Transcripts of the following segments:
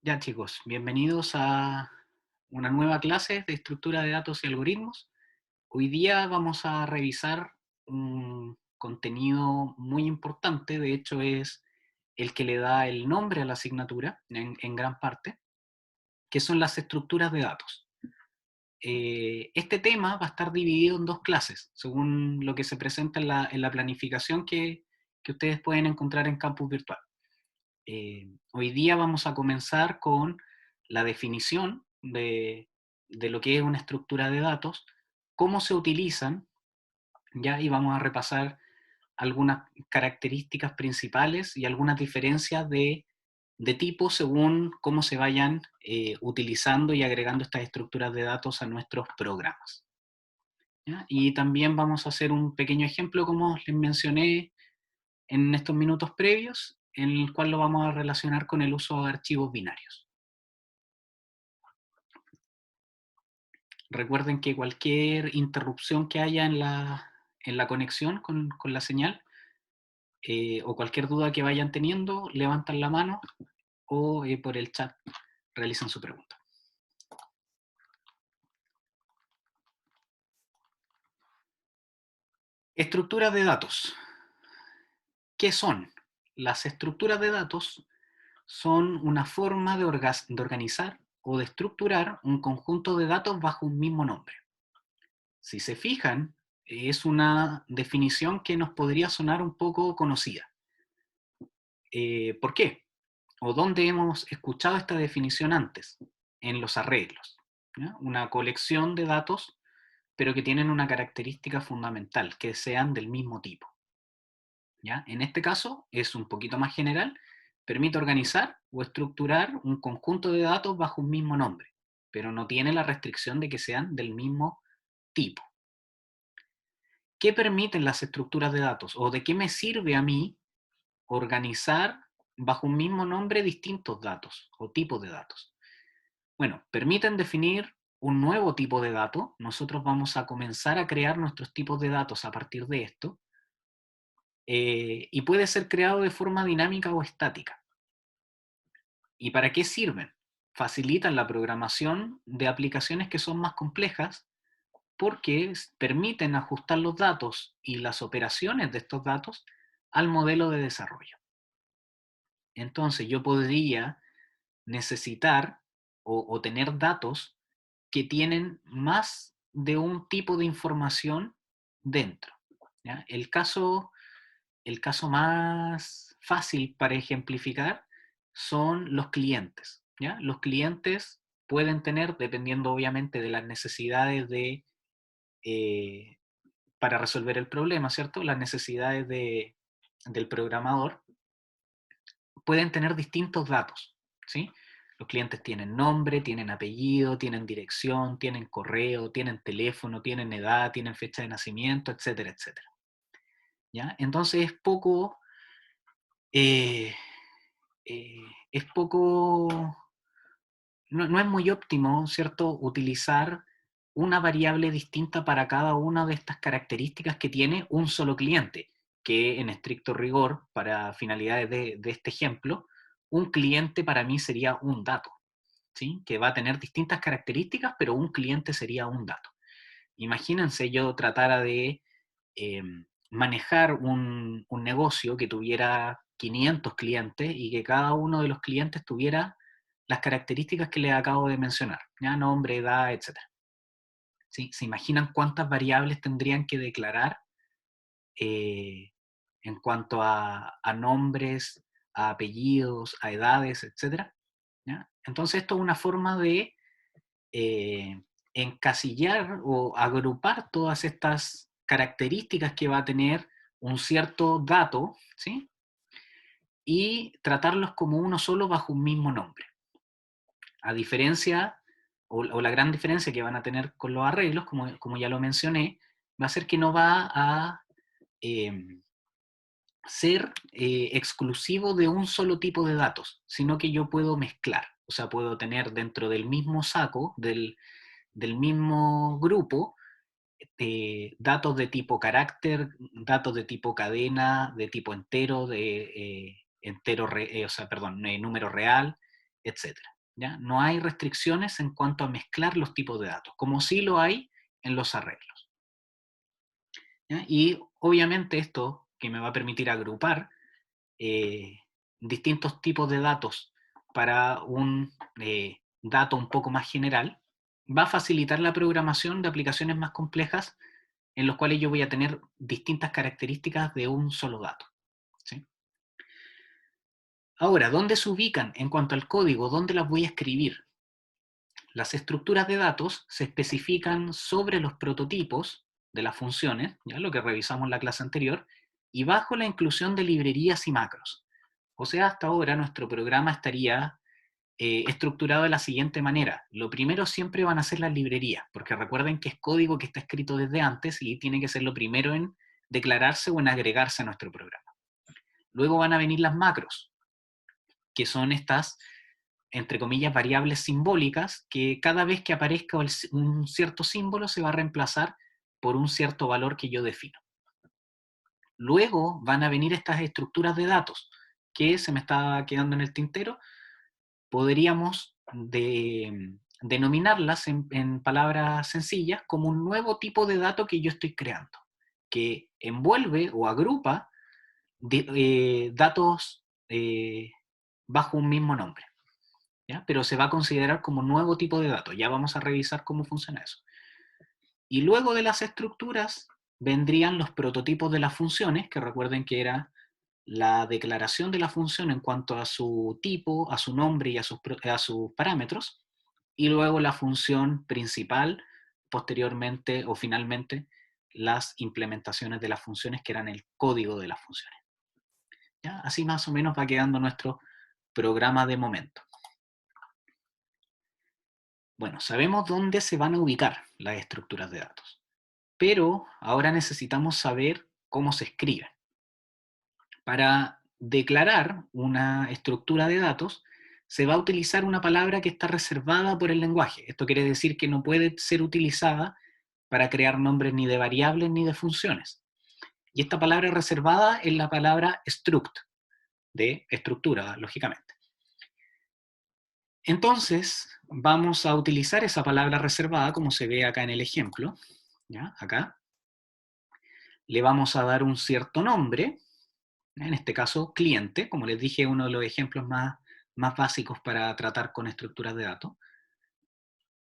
Ya chicos, bienvenidos a una nueva clase de estructura de datos y algoritmos. Hoy día vamos a revisar un contenido muy importante, de hecho es el que le da el nombre a la asignatura en gran parte, que son las estructuras de datos. Este tema va a estar dividido en dos clases, según lo que se presenta en la planificación que ustedes pueden encontrar en Campus Virtual. Hoy día vamos a comenzar con la definición de lo que es una estructura de datos, cómo se utilizan, ¿ya? Y vamos a repasar algunas características principales y algunas diferencias de tipo según cómo se vayan utilizando y agregando estas estructuras de datos a nuestros programas, ¿ya? Y también vamos a hacer un pequeño ejemplo, como les mencioné en estos minutos previos, en el cual lo vamos a relacionar con el uso de archivos binarios. Recuerden que cualquier interrupción que haya en la conexión con la señal, o cualquier duda que vayan teniendo, levantan la mano o por el chat realizan su pregunta. Estructuras de datos. ¿Qué son? Las estructuras de datos son una forma de organizar o de estructurar un conjunto de datos bajo un mismo nombre. Si se fijan, es una definición que nos podría sonar un poco conocida. ¿Por qué? ¿O dónde hemos escuchado esta definición antes? En los arreglos, ¿ya? Una colección de datos, pero que tienen una característica fundamental, que sean del mismo tipo, ¿ya? En este caso es un poquito más general, permite organizar o estructurar un conjunto de datos bajo un mismo nombre, pero no tiene la restricción de que sean del mismo tipo. ¿Qué permiten las estructuras de datos? ¿O de qué me sirve a mí organizar bajo un mismo nombre distintos datos o tipos de datos? Bueno, permiten definir un nuevo tipo de dato. Nosotros vamos a comenzar a crear nuestros tipos de datos a partir de esto. Y puede ser creado de forma dinámica o estática. ¿Y para qué sirven? Facilitan la programación de aplicaciones que son más complejas porque permiten ajustar los datos y las operaciones de estos datos al modelo de desarrollo. Entonces yo podría necesitar o tener datos que tienen más de un tipo de información dentro, ¿ya? El caso más fácil para ejemplificar son los clientes, ¿ya? Los clientes pueden tener, dependiendo obviamente de las necesidades eh, para resolver el problema, ¿cierto? Las necesidades del programador, pueden tener distintos datos, ¿sí? Los clientes tienen nombre, tienen apellido, tienen dirección, tienen correo, tienen teléfono, tienen edad, tienen fecha de nacimiento, etcétera, etcétera, ¿ya? Entonces eh, es poco, no es muy óptimo, ¿cierto?, utilizar una variable distinta para cada una de estas características que tiene un solo cliente, que en estricto rigor, para finalidades de este ejemplo, un cliente para mí sería un dato, ¿sí? Que va a tener distintas características, pero un cliente sería un dato. Imagínense yo tratara de eh, manejar un negocio que tuviera 500 clientes y que cada uno de los clientes tuviera las características que les acabo de mencionar, ¿ya? Nombre, edad, etcétera. ¿Sí? ¿Se imaginan cuántas variables tendrían que declarar eh, en cuanto a nombres, a apellidos, a edades, etcétera? ¿Ya? Entonces esto es una forma de eh, encasillar o agrupar todas estas características que va a tener un cierto dato, ¿sí? Y tratarlos como uno solo bajo un mismo nombre. A diferencia, o la gran diferencia que van a tener con los arreglos, como ya lo mencioné, va a ser que no va a eh, ser exclusivo de un solo tipo de datos, sino que yo puedo mezclar. O sea, puedo tener dentro del mismo saco, del mismo grupo, datos de tipo carácter, datos de tipo cadena, de tipo entero, de entero, o sea, perdón, número real, etcétera. ¿Ya? No hay restricciones en cuanto a mezclar los tipos de datos, como sí lo hay en los arreglos. ¿Ya? Y obviamente esto que me va a permitir agrupar distintos tipos de datos para un dato un poco más general, va a facilitar la programación de aplicaciones más complejas en los cuales yo voy a tener distintas características de un solo dato. ¿Sí? Ahora, ¿dónde se ubican en cuanto al código? ¿Dónde las voy a escribir? Las estructuras de datos se especifican sobre los prototipos de las funciones, ya lo que revisamos en la clase anterior, y bajo la inclusión de librerías y macros. O sea, hasta ahora nuestro programa estaría estructurado de la siguiente manera. Lo primero siempre van a ser las librerías, porque recuerden que es código que está escrito desde antes y tiene que ser lo primero en declararse o en agregarse a nuestro programa. Luego van a venir las macros, que son estas, entre comillas, variables simbólicas, que cada vez que aparezca un cierto símbolo se va a reemplazar por un cierto valor que yo defino. Luego van a venir estas estructuras de datos, que se me está quedando en el tintero. Podríamos denominarlas en palabras sencillas como un nuevo tipo de dato que yo estoy creando, que envuelve o agrupa datos bajo un mismo nombre, ¿ya? Pero se va a considerar como nuevo tipo de dato. Ya vamos a revisar cómo funciona eso. Y luego de las estructuras vendrían los prototipos de las funciones, que recuerden que era la declaración de la función en cuanto a su tipo, a su nombre y a sus parámetros, y luego la función principal, posteriormente o finalmente las implementaciones de las funciones que eran el código de las funciones. ¿Ya? Así más o menos va quedando nuestro programa de momento. Bueno, sabemos dónde se van a ubicar las estructuras de datos, pero ahora necesitamos saber cómo se escriben. Para declarar una estructura de datos, se va a utilizar una palabra que está reservada por el lenguaje. Esto quiere decir que no puede ser utilizada para crear nombres ni de variables ni de funciones. Y esta palabra reservada es la palabra struct, de estructura, lógicamente. Entonces, vamos a utilizar esa palabra reservada, como se ve acá en el ejemplo. ¿Ya? Acá. Le vamos a dar un cierto nombre, en este caso cliente, como les dije, uno de los ejemplos más básicos para tratar con estructuras de datos.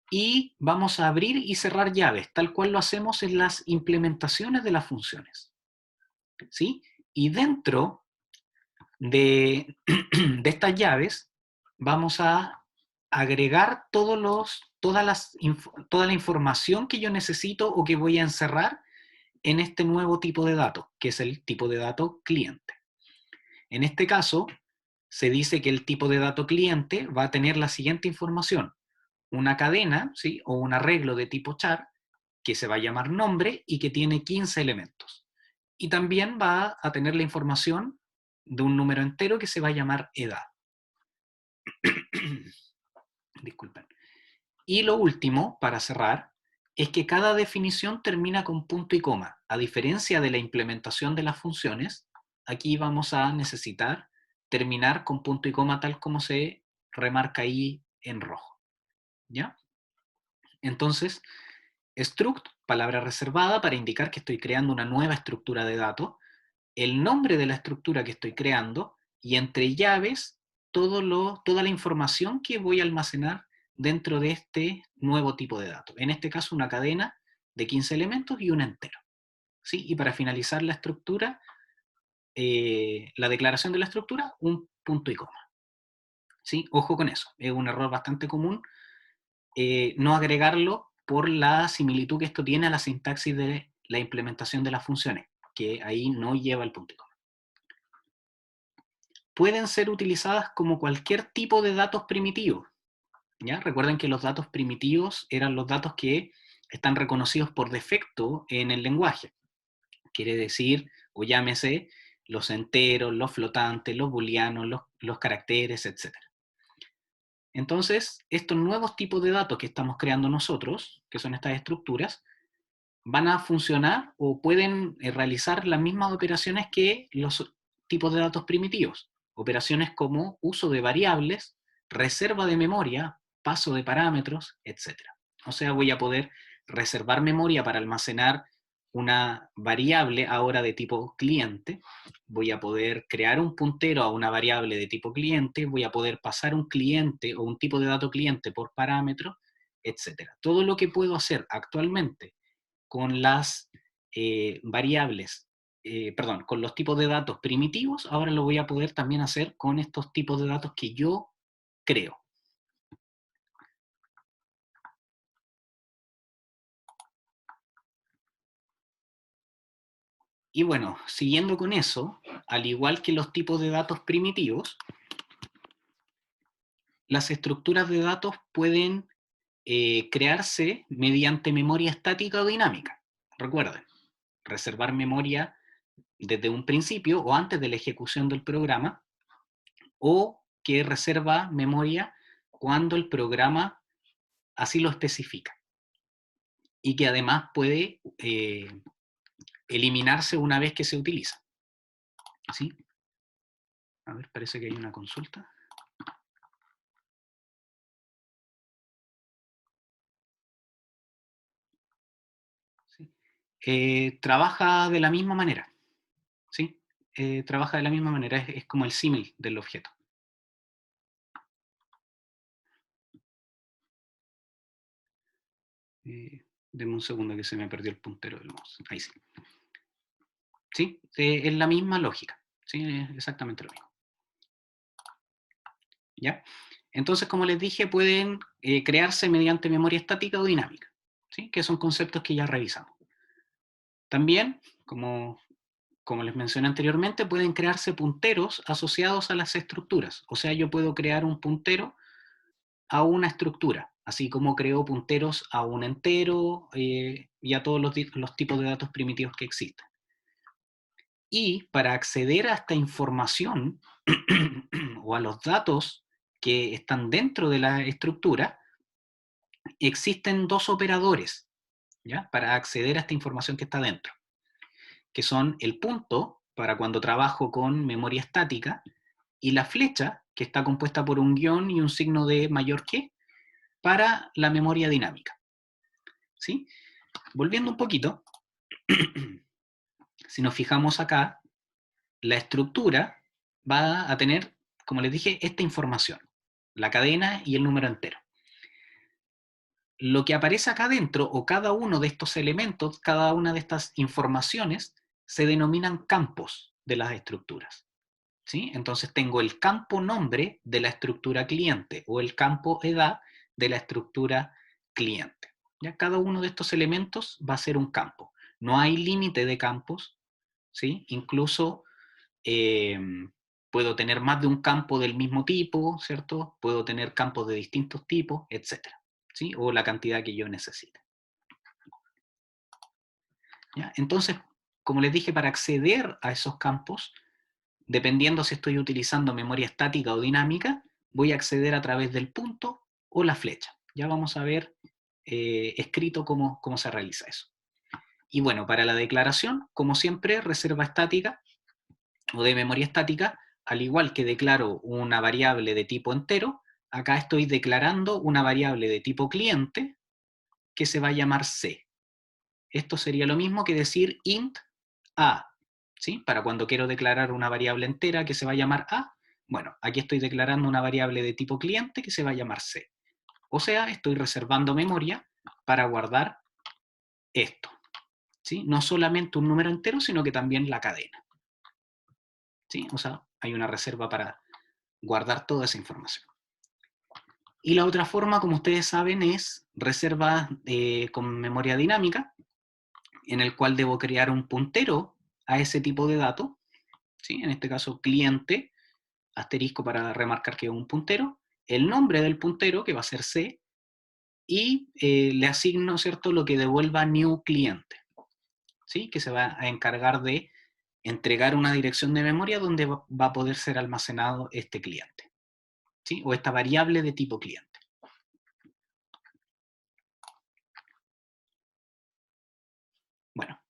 Y vamos a abrir y cerrar llaves, tal cual lo hacemos en las implementaciones de las funciones. ¿Sí? Y dentro de, de estas llaves vamos a agregar toda la información que yo necesito o que voy a encerrar en este nuevo tipo de dato, que es el tipo de dato cliente. En este caso, se dice que el tipo de dato cliente va a tener la siguiente información: una cadena, ¿sí? O un arreglo de tipo char, que se va a llamar nombre y que tiene 15 elementos. Y también va a tener la información de un número entero que se va a llamar edad. Disculpen. Y lo último, para cerrar, es que cada definición termina con punto y coma. A diferencia de la implementación de las funciones, aquí vamos a necesitar terminar con punto y coma tal como se remarca ahí en rojo. ¿Ya? Entonces, struct, palabra reservada para indicar que estoy creando una nueva estructura de datos, el nombre de la estructura que estoy creando, y entre llaves toda la información que voy a almacenar dentro de este nuevo tipo de datos. En este caso, una cadena de 15 elementos y un entero. ¿Sí? Y para finalizar la estructura, la declaración de la estructura, un punto y coma. ¿Sí? Ojo con eso, es un error bastante común no agregarlo por la similitud que esto tiene a la sintaxis de la implementación de las funciones, que ahí no lleva el punto y coma. Pueden ser utilizadas como cualquier tipo de datos primitivos. ¿Ya? Recuerden que los datos primitivos eran los datos que están reconocidos por defecto en el lenguaje. Quiere decir, o llámese, los enteros, los flotantes, los booleanos, los caracteres, etc. Entonces, estos nuevos tipos de datos que estamos creando nosotros, que son estas estructuras, van a funcionar o pueden realizar las mismas operaciones que los tipos de datos primitivos. Operaciones como uso de variables, reserva de memoria, paso de parámetros, etc. O sea, voy a poder reservar memoria para almacenar una variable ahora de tipo cliente, voy a poder crear un puntero a una variable de tipo cliente, voy a poder pasar un cliente o un tipo de dato cliente por parámetro, etc. Todo lo que puedo hacer actualmente con las variables, perdón, con los tipos de datos primitivos, ahora lo voy a poder también hacer con estos tipos de datos que yo creo. Y bueno, siguiendo con eso, al igual que los tipos de datos primitivos, las estructuras de datos pueden crearse mediante memoria estática o dinámica. Recuerden, reservar memoria desde un principio o antes de la ejecución del programa, o que reserva memoria cuando el programa así lo especifica. Y que además puede eliminarse una vez que se utiliza. ¿Sí? A ver, parece que hay una consulta. ¿Sí? Trabaja de la misma manera. ¿Sí? Trabaja de la misma manera, es como el símil del objeto. Deme un segundo que se me perdió el puntero del mouse. Ahí sí. ¿Sí? Es la misma lógica. ¿Sí? Es exactamente lo mismo. ¿Ya? Entonces, como les dije, pueden crearse mediante memoria estática o dinámica, ¿sí? Que son conceptos que ya revisamos. También, como les mencioné anteriormente, pueden crearse punteros asociados a las estructuras. O sea, yo puedo crear un puntero a una estructura, así como creo punteros a un entero y a todos los tipos de datos primitivos que existen. Y para acceder a esta información o a los datos que están dentro de la estructura, existen dos operadores, ¿ya? Para acceder a esta información que está dentro, que son el punto, para cuando trabajo con memoria estática, y la flecha, que está compuesta por un guión y un signo de mayor que, para la memoria dinámica. ¿Sí? Volviendo un poquito, si nos fijamos acá, la estructura va a tener, como les dije, esta información, la cadena y el número entero. Lo que aparece acá dentro, o cada uno de estos elementos, cada una de estas informaciones, se denominan campos de las estructuras. ¿Sí? Entonces tengo el campo nombre de la estructura cliente o el campo edad de la estructura cliente. ¿Ya? Cada uno de estos elementos va a ser un campo. No hay límite de campos, ¿sí? Incluso eh, puedo tener más de un campo del mismo tipo, ¿cierto? Puedo tener campos de distintos tipos, etcétera, ¿sí? O la cantidad que yo necesite. ¿Ya? Entonces, como les dije, para acceder a esos campos, dependiendo si estoy utilizando memoria estática o dinámica, voy a acceder a través del punto o la flecha. Ya vamos a ver escrito cómo se realiza eso. Y bueno, para la declaración, como siempre, reserva estática o de memoria estática, al igual que declaro una variable de tipo entero, acá estoy declarando una variable de tipo cliente que se va a llamar C. Esto sería lo mismo que decir int a, ¿sí? Para cuando quiero declarar una variable entera que se va a llamar a, bueno, aquí estoy declarando una variable de tipo cliente que se va a llamar C. O sea, estoy reservando memoria para guardar esto, ¿sí? No solamente un número entero, sino que también la cadena, ¿sí? O sea, hay una reserva para guardar toda esa información. Y la otra forma, como ustedes saben, es reserva con memoria dinámica, en el cual debo crear un puntero a ese tipo de dato, ¿sí? En este caso cliente, asterisco para remarcar que es un puntero, el nombre del puntero, que va a ser C, y le asigno, ¿cierto?, lo que devuelva new cliente, ¿sí? Que se va a encargar de entregar una dirección de memoria donde va a poder ser almacenado este cliente, ¿sí? O esta variable de tipo cliente. Bueno,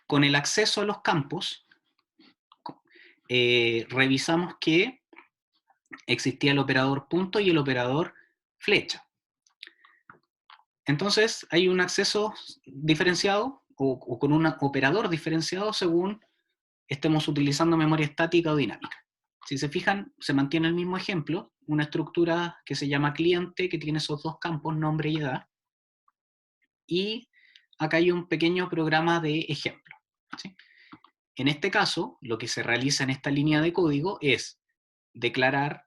con el acceso a los campos, revisamos que existía el operador punto y el operador flecha. Entonces hay un acceso diferenciado o con un operador diferenciado según estemos utilizando memoria estática o dinámica. Si se fijan, se mantiene el mismo ejemplo, una estructura que se llama cliente, que tiene esos dos campos, nombre y edad, y acá hay un pequeño programa de ejemplo. ¿Sí? En este caso, lo que se realiza en esta línea de código es declarar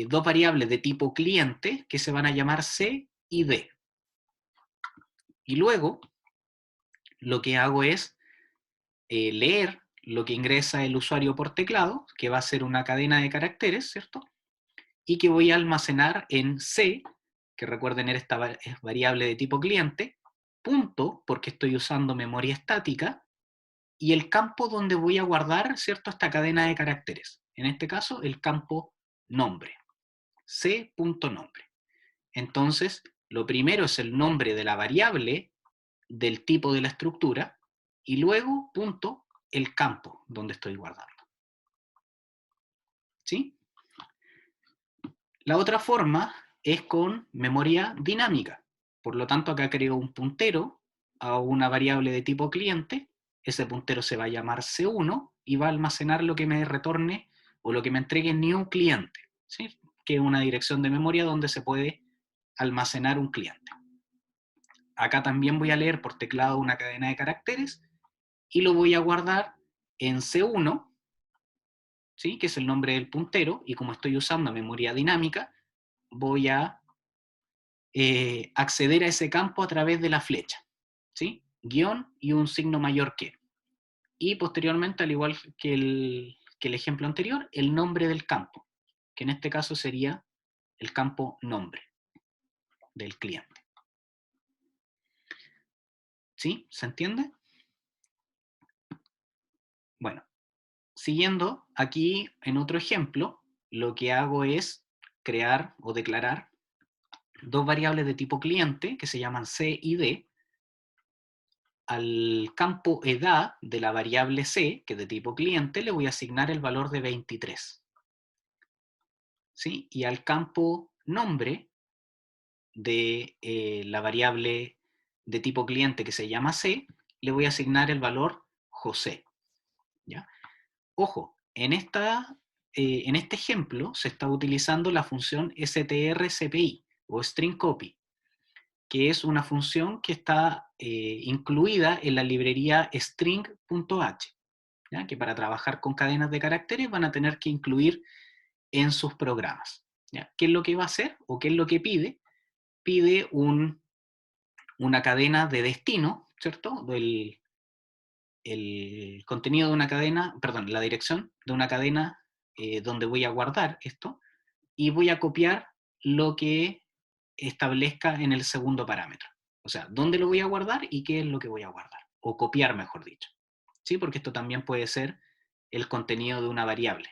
dos variables de tipo cliente que se van a llamar C y D. Y luego, lo que hago es leer lo que ingresa el usuario por teclado, que va a ser una cadena de caracteres, ¿cierto? Y que voy a almacenar en C, que recuerden era esta variable de tipo cliente, punto, porque estoy usando memoria estática, y el campo donde voy a guardar, ¿cierto?, esta cadena de caracteres. En este caso, el campo nombre, C.nombre. Entonces, lo primero es el nombre de la variable del tipo de la estructura, y luego, punto, el campo donde estoy guardando. ¿Sí? La otra forma es con memoria dinámica. Por lo tanto, acá creo un puntero a una variable de tipo cliente. Ese puntero se va a llamar C1 y va a almacenar lo que me retorne o lo que me entregue new cliente, ¿sí? Que es una dirección de memoria donde se puede almacenar un cliente. Acá también voy a leer por teclado una cadena de caracteres y lo voy a guardar en C1, ¿sí? Que es el nombre del puntero, y como estoy usando memoria dinámica, voy a acceder a ese campo a través de la flecha, ¿sí? Guión y un signo mayor que. Y posteriormente, al igual que el ejemplo anterior, el nombre del campo, que en este caso sería el campo nombre del cliente. ¿Sí? ¿Se entiende? Bueno, siguiendo, aquí en otro ejemplo, lo que hago es crear o declarar dos variables de tipo cliente que se llaman C y D. Al campo edad de la variable C, que es de tipo cliente, le voy a asignar el valor de 23. ¿Sí? Y al campo nombre de la variable de tipo cliente que se llama C, le voy a asignar el valor José. ¿Ya? Ojo, en este ejemplo se está utilizando la función strcpy o string copy, que es una función que está incluida en la librería string.h, ¿ya? Que para trabajar con cadenas de caracteres van a tener que incluir en sus programas. ¿Ya? ¿Qué es lo que va a hacer o qué es lo que pide? Pide una cadena de destino, ¿cierto? El contenido de una cadena, perdón, la dirección de una cadena donde voy a guardar esto, y voy a copiar lo que establezca en el segundo parámetro. O sea, dónde lo voy a guardar y qué es lo que voy a guardar. O copiar, mejor dicho. ¿Sí? Porque esto también puede ser el contenido de una variable.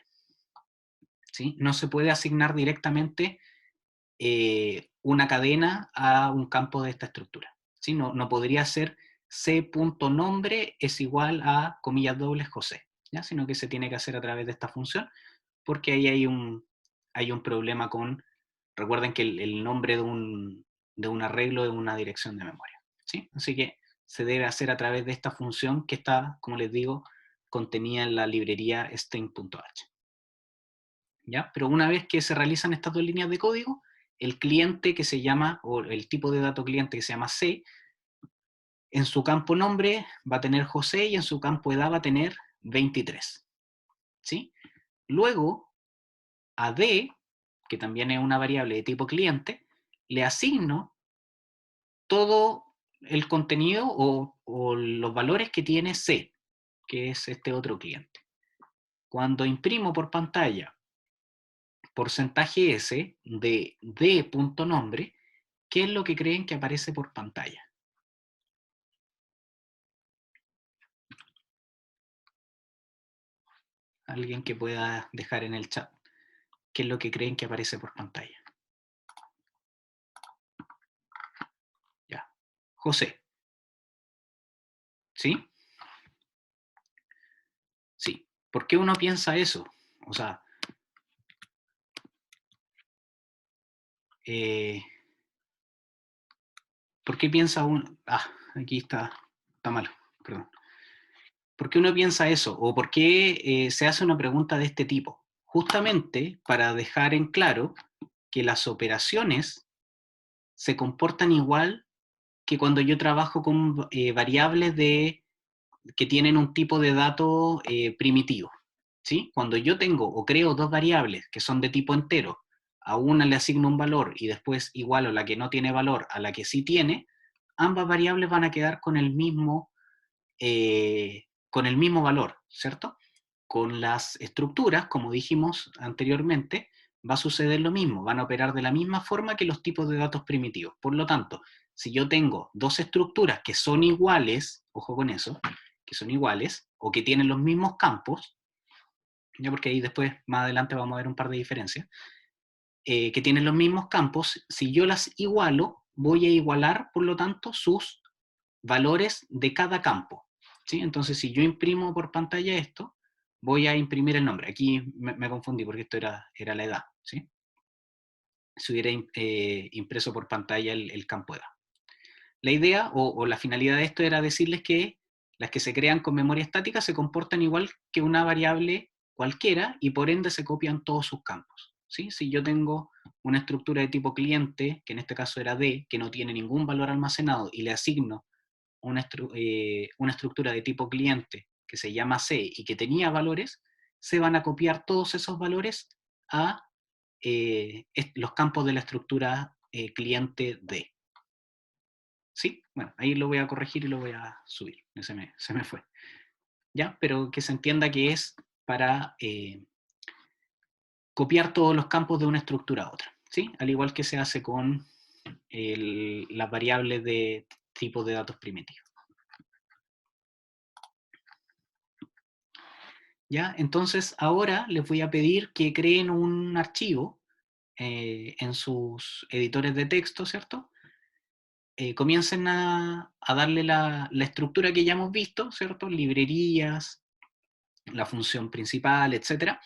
¿Sí? No se puede asignar directamente una cadena a un campo de esta estructura. ¿Sí? No podría ser c.nombre es igual a, comillas dobles, José, ¿ya? Sino que se tiene que hacer a través de esta función, porque ahí hay un problema con, recuerden que el nombre de un arreglo es una dirección de memoria. ¿Sí? Así que se debe hacer a través de esta función que está, como les digo, contenida en la librería string.h. ¿Ya? Pero una vez que se realizan estas dos líneas de código, el cliente que se llama, o el tipo de dato cliente que se llama C, en su campo nombre va a tener José y en su campo edad va a tener 23. ¿Sí? Luego, a D, que también es una variable de tipo cliente, le asigno todo el contenido o los valores que tiene C, que es este otro cliente. Cuando imprimo por pantalla porcentaje S de D.nombre, ¿qué es lo que creen que aparece por pantalla? Alguien que pueda dejar en el chat. ¿Qué es lo que creen que aparece por pantalla? Ya. José. ¿Sí? Sí. ¿Por qué uno piensa eso? O sea, Eh, ¿Por qué piensa uno? Ah, aquí está malo, perdón. ¿Por qué uno piensa eso? ¿O por qué se hace una pregunta de este tipo? Justamente para dejar en claro que las operaciones se comportan igual que cuando yo trabajo con variables que tienen un tipo de dato primitivo. ¿Sí? Cuando yo tengo o creo dos variables que son de tipo entero, a una le asigno un valor y después igual a la que no tiene valor a la que sí tiene, ambas variables van a quedar con el mismo valor, ¿cierto? Con las estructuras, como dijimos anteriormente, va a suceder lo mismo, van a operar de la misma forma que los tipos de datos primitivos. Por lo tanto, si yo tengo dos estructuras que son iguales, ojo con eso, que son iguales o que tienen los mismos campos, ya porque ahí después, más adelante vamos a ver un par de diferencias, que tienen los mismos campos, si yo las igualo, voy a igualar, por lo tanto, sus valores de cada campo. ¿Sí? Entonces, si yo imprimo por pantalla esto, voy a imprimir el nombre. Aquí me confundí porque esto era la edad. ¿Sí? Si hubiera impreso por pantalla el campo edad. La idea o la finalidad de esto era decirles que las que se crean con memoria estática se comportan igual que una variable cualquiera y por ende se copian todos sus campos. ¿Sí? Si yo tengo una estructura de tipo cliente, que en este caso era D, que no tiene ningún valor almacenado y le asigno una estructura de tipo cliente que se llama C y que tenía valores, se van a copiar todos esos valores a los campos de la estructura cliente D. ¿Sí? Bueno, ahí lo voy a corregir y lo voy a subir. Se me fue. ¿Ya? Pero que se entienda que es para copiar todos los campos de una estructura a otra. ¿Sí? Al igual que se hace con las variables de tipo de datos primitivos. ¿Ya? Entonces ahora les voy a pedir que creen un archivo en sus editores de texto, ¿cierto? Comiencen a darle la estructura que ya hemos visto, ¿cierto? Librerías, la función principal, etcétera,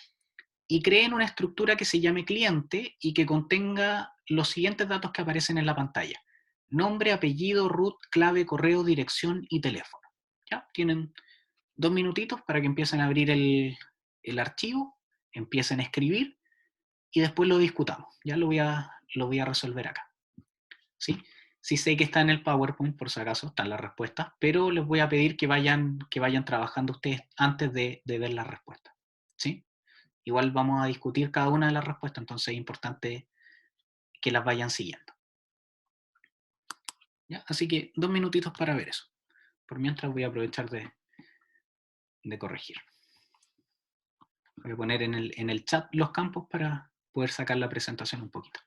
y creen una estructura que se llame cliente y que contenga los siguientes datos que aparecen en la pantalla. Nombre, apellido, root, clave, correo, dirección y teléfono. ¿Ya? Tienen 2 minutitos para que empiecen a abrir el archivo, empiecen a escribir y después lo discutamos. Ya lo voy a resolver acá. ¿Sí? Sí sé que está en el PowerPoint, por si acaso, están las respuestas, pero les voy a pedir que vayan trabajando ustedes antes de ver las respuestas. ¿Sí? Igual vamos a discutir cada una de las respuestas, entonces es importante que las vayan siguiendo. ¿Ya? Así que 2 minutitos para ver eso. Por mientras voy a aprovechar de corregir. Voy a poner en el chat los campos para poder sacar la presentación un poquito.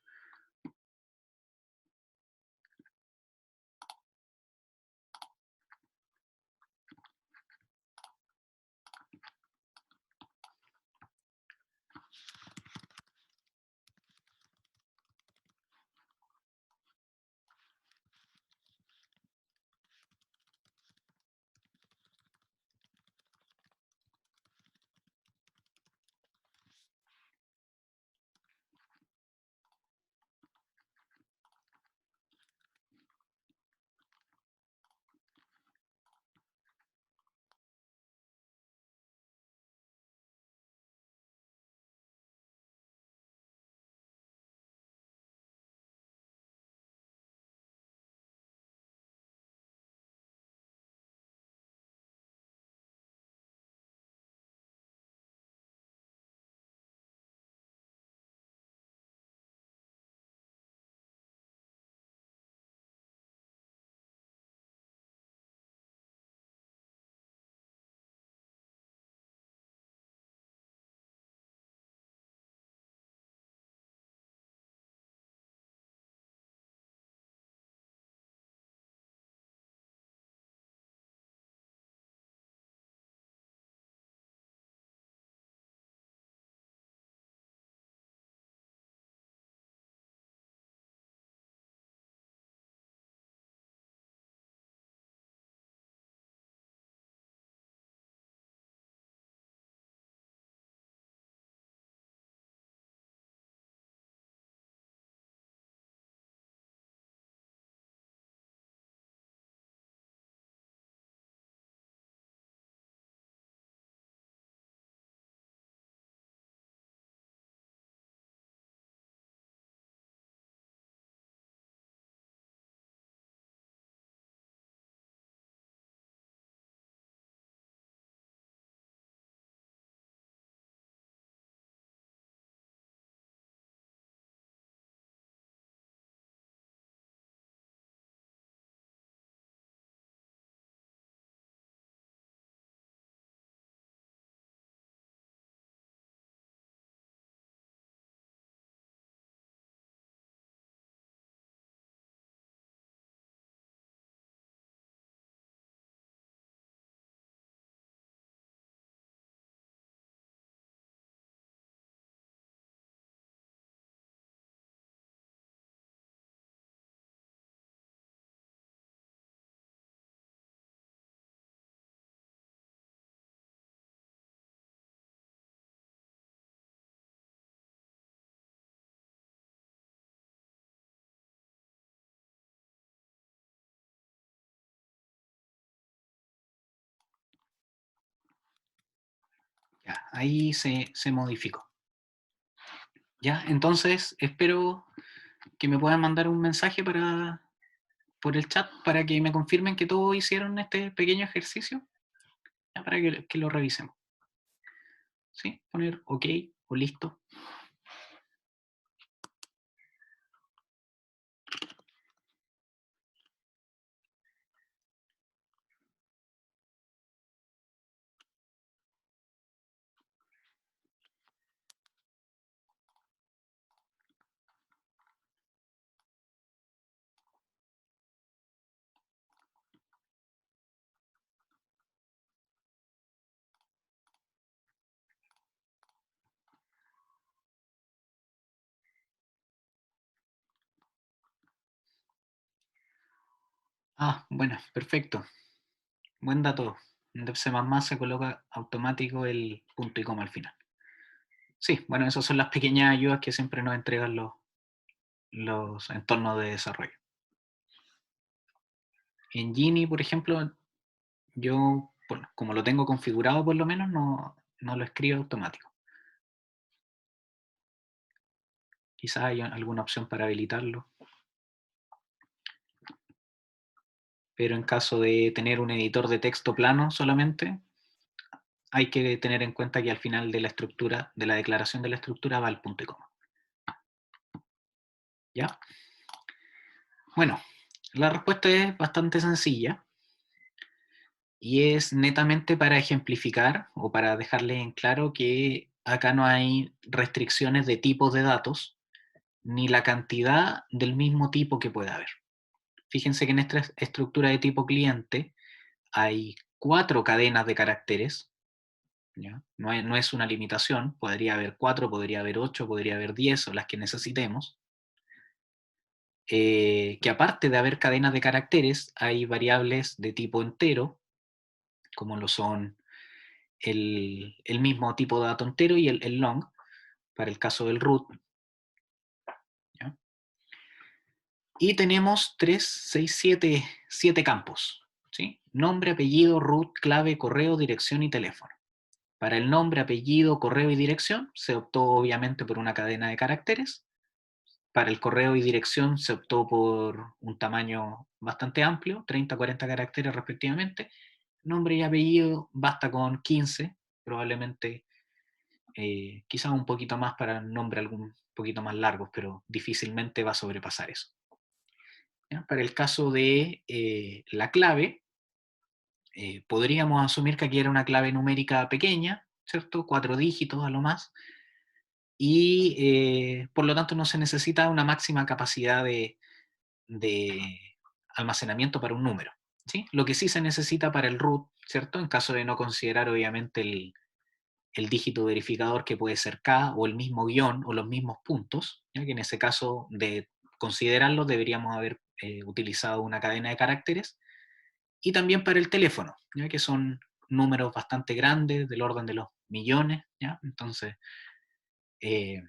Ya, ahí se modificó. Ya, entonces espero que me puedan mandar un mensaje por el chat para que me confirmen que todos hicieron este pequeño ejercicio, ya, para que lo revisemos. ¿Sí? Poner OK o listo. Ah, bueno, perfecto. Buen dato. En C++ se coloca automático el punto y coma al final. Sí, bueno, esas son las pequeñas ayudas que siempre nos entregan los entornos de desarrollo. En Gini, por ejemplo, yo, bueno, como lo tengo configurado por lo menos, no lo escribo automático. Quizás hay alguna opción para habilitarlo. Pero en caso de tener un editor de texto plano solamente, hay que tener en cuenta que al final de la estructura, de la declaración de la estructura, va el punto y coma. ¿Ya? Bueno, la respuesta es bastante sencilla y es netamente para ejemplificar o para dejarles en claro que acá no hay restricciones de tipos de datos ni la cantidad del mismo tipo que pueda haber. Fíjense que en esta estructura de tipo cliente hay 4 cadenas de caracteres. ¿Ya? No es una limitación, podría haber 4, podría haber 8, podría haber 10 o las que necesitemos. Que aparte de haber cadenas de caracteres, hay variables de tipo entero, como lo son el mismo tipo de dato entero y el long, para el caso del root. ¿Ya? Y tenemos 3, 6, 7 campos. ¿Sí? Nombre, apellido, root, clave, correo, dirección y teléfono. Para el nombre, apellido, correo y dirección se optó obviamente por una cadena de caracteres. Para el correo y dirección se optó por un tamaño bastante amplio, 30, 40 caracteres respectivamente. Nombre y apellido basta con 15, probablemente quizás un poquito más para el nombre algún poquito más largos, pero difícilmente va a sobrepasar eso. ¿Ya? Para el caso de la clave, podríamos asumir que aquí era una clave numérica pequeña, ¿cierto? 4 dígitos a lo más, y por lo tanto no se necesita una máxima capacidad de almacenamiento para un número. ¿Sí? Lo que sí se necesita para el root, ¿cierto? En caso de no considerar obviamente el dígito verificador que puede ser K o el mismo guión o los mismos puntos, ¿ya? Que en ese caso de considerarlo deberíamos haber utilizado una cadena de caracteres. Y también para el teléfono, ¿ya? Que son números bastante grandes, del orden de los millones, ¿ya? Entonces eh,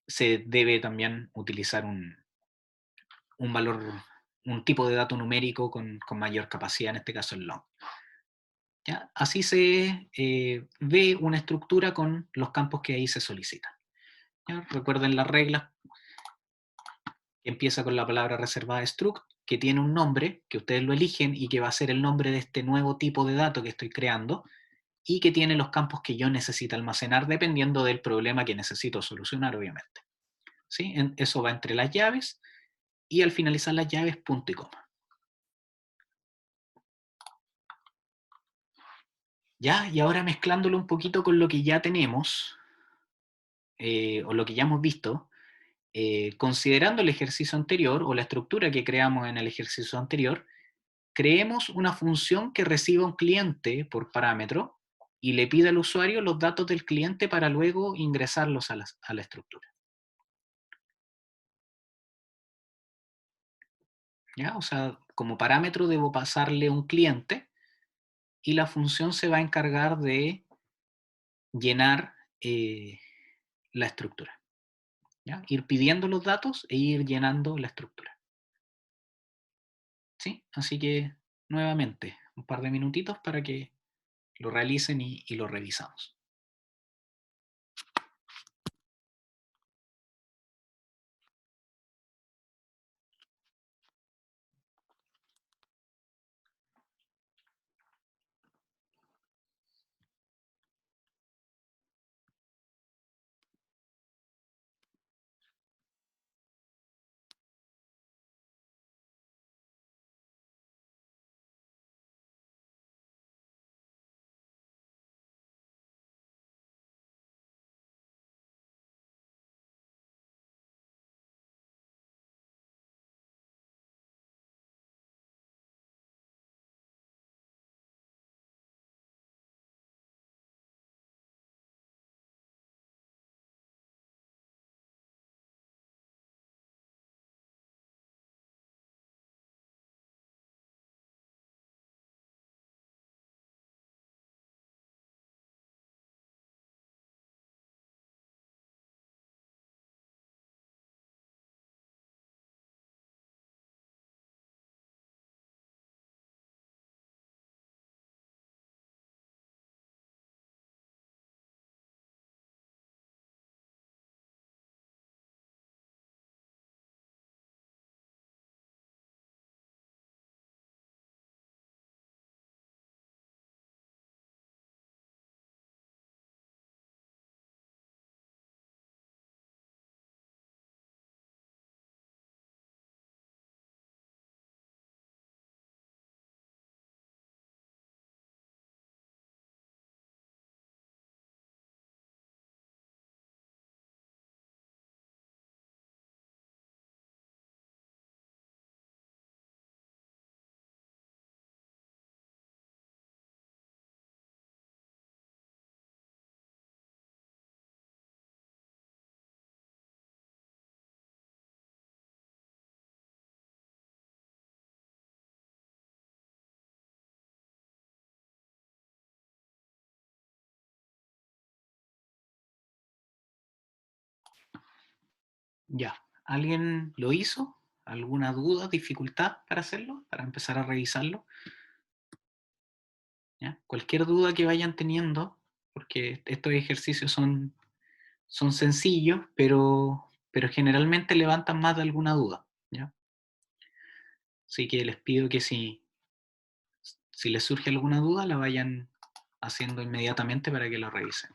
se debe también utilizar un valor, un tipo de dato numérico con mayor capacidad, en este caso el long. ¿Ya? Así se ve una estructura con los campos que ahí se solicitan. ¿Ya? Recuerden las reglas, que empieza con la palabra reservada struct, que tiene un nombre, que ustedes lo eligen y que va a ser el nombre de este nuevo tipo de dato que estoy creando, y que tiene los campos que yo necesito almacenar dependiendo del problema que necesito solucionar, obviamente. ¿Sí? Eso va entre las llaves, y al finalizar las llaves, punto y coma. ¿Ya? Y ahora mezclándolo un poquito con lo que ya tenemos, o lo que ya hemos visto, considerando el ejercicio anterior o la estructura que creamos en el ejercicio anterior, creemos una función que reciba un cliente por parámetro y le pide al usuario los datos del cliente para luego ingresarlos a la estructura. ¿Ya? O sea, como parámetro debo pasarle un cliente y la función se va a encargar de llenar la estructura. ¿Ya? Ir pidiendo los datos e ir llenando la estructura. ¿Sí? Así que, nuevamente, un par de minutitos para que lo realicen y lo revisamos. Ya. ¿Alguien lo hizo? ¿Alguna duda, dificultad para hacerlo? Para empezar a revisarlo. ¿Ya? Cualquier duda que vayan teniendo, porque estos ejercicios son sencillos, pero generalmente levantan más de alguna duda. ¿Ya? Así que les pido que si les surge alguna duda, la vayan haciendo inmediatamente para que lo revisen.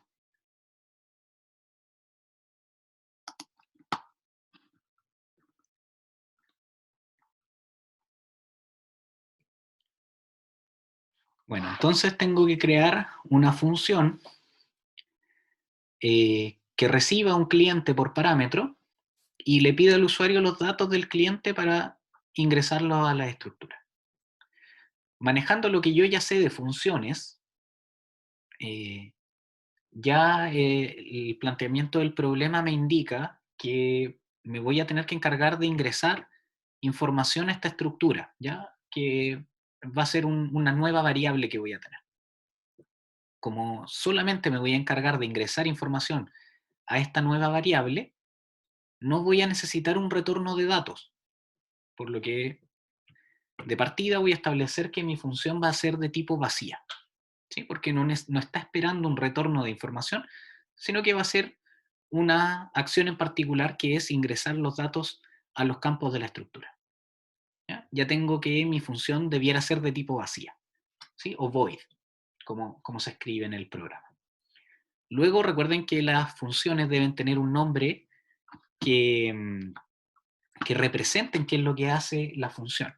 Bueno, entonces tengo que crear una función que reciba un cliente por parámetro y le pida al usuario los datos del cliente para ingresarlos a la estructura. Manejando lo que yo ya sé de funciones, ya el planteamiento del problema me indica que me voy a tener que encargar de ingresar información a esta estructura, ¿ya? Que va a ser una nueva variable que voy a tener. Como solamente me voy a encargar de ingresar información a esta nueva variable, no voy a necesitar un retorno de datos, por lo que de partida voy a establecer que mi función va a ser de tipo vacía, ¿sí? Porque no está esperando un retorno de información, sino que va a ser una acción en particular que es ingresar los datos a los campos de la estructura. Ya tengo que mi función debiera ser de tipo vacía, ¿sí? O void, como se escribe en el programa. Luego recuerden que las funciones deben tener un nombre que, que representen qué es lo que hace la función.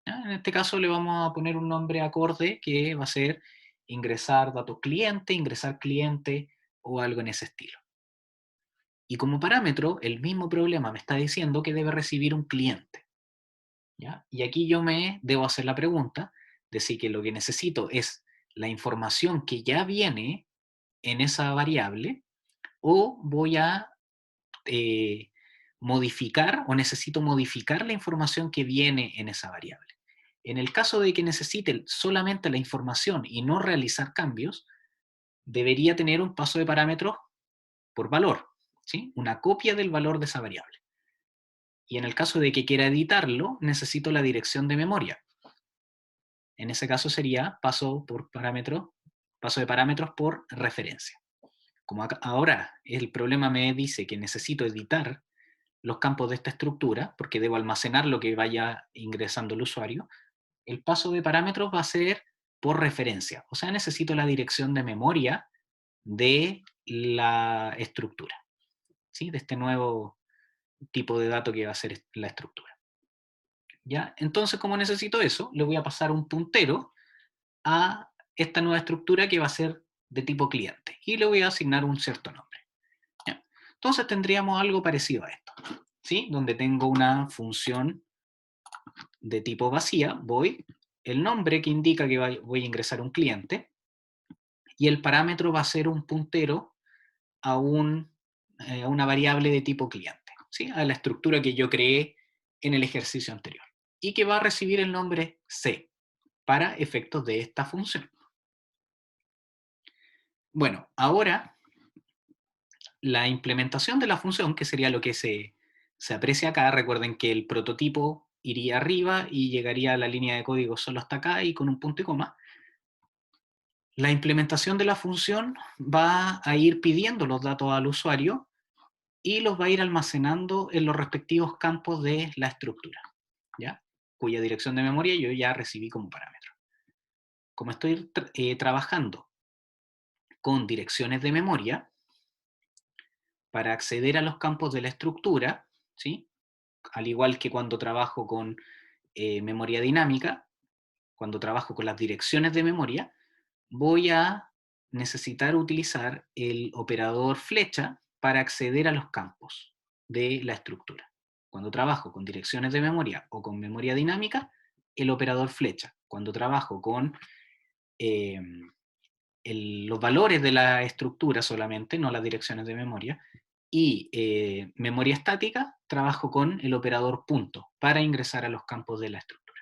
¿Ya? En este caso le vamos a poner un nombre acorde que va a ser ingresar datos cliente, ingresar cliente o algo en ese estilo. Y como parámetro, el mismo problema me está diciendo que debe recibir un cliente. ¿Ya? Y aquí yo me debo hacer la pregunta de si que lo que necesito es la información que ya viene en esa variable o voy a eh, modificar o necesito modificar la información que viene en esa variable. En el caso de que necesite solamente la información y no realizar cambios, debería tener un paso de parámetros por valor, ¿sí? Una copia del valor de esa variable. Y en el caso de que quiera editarlo, necesito la dirección de memoria. En ese caso sería paso de parámetros por referencia. Como ahora el problema me dice que necesito editar los campos de esta estructura, porque debo almacenar lo que vaya ingresando el usuario, el paso de parámetros va a ser por referencia. O sea, necesito la dirección de memoria de la estructura, ¿sí? De este nuevo tipo de dato que va a ser la estructura. ¿Ya? Entonces, como necesito eso, le voy a pasar un puntero a esta nueva estructura que va a ser de tipo cliente y le voy a asignar un cierto nombre. ¿Ya? Entonces tendríamos algo parecido a esto, ¿sí? Donde tengo una función de tipo vacía, void, el nombre que indica que voy a ingresar un cliente, y el parámetro va a ser un puntero a una variable de tipo cliente, ¿sí? A la estructura que yo creé en el ejercicio anterior, y que va a recibir el nombre C para efectos de esta función. Bueno, ahora la implementación de la función, que sería lo que se aprecia acá, recuerden que el prototipo iría arriba y llegaría a la línea de código solo hasta acá y con un punto y coma. La implementación de la función va a ir pidiendo los datos al usuario y los va a ir almacenando en los respectivos campos de la estructura, ¿ya? Cuya dirección de memoria yo ya recibí como parámetro. Como estoy trabajando con direcciones de memoria, para acceder a los campos de la estructura, ¿sí? Al igual que cuando trabajo con memoria dinámica, cuando trabajo con las direcciones de memoria, voy a necesitar utilizar el operador flecha para acceder a los campos de la estructura. Cuando trabajo con direcciones de memoria o con memoria dinámica, el operador flecha. Cuando trabajo con eh, los valores de la estructura solamente, no las direcciones de memoria, y memoria estática, trabajo con el operador punto para ingresar a los campos de la estructura.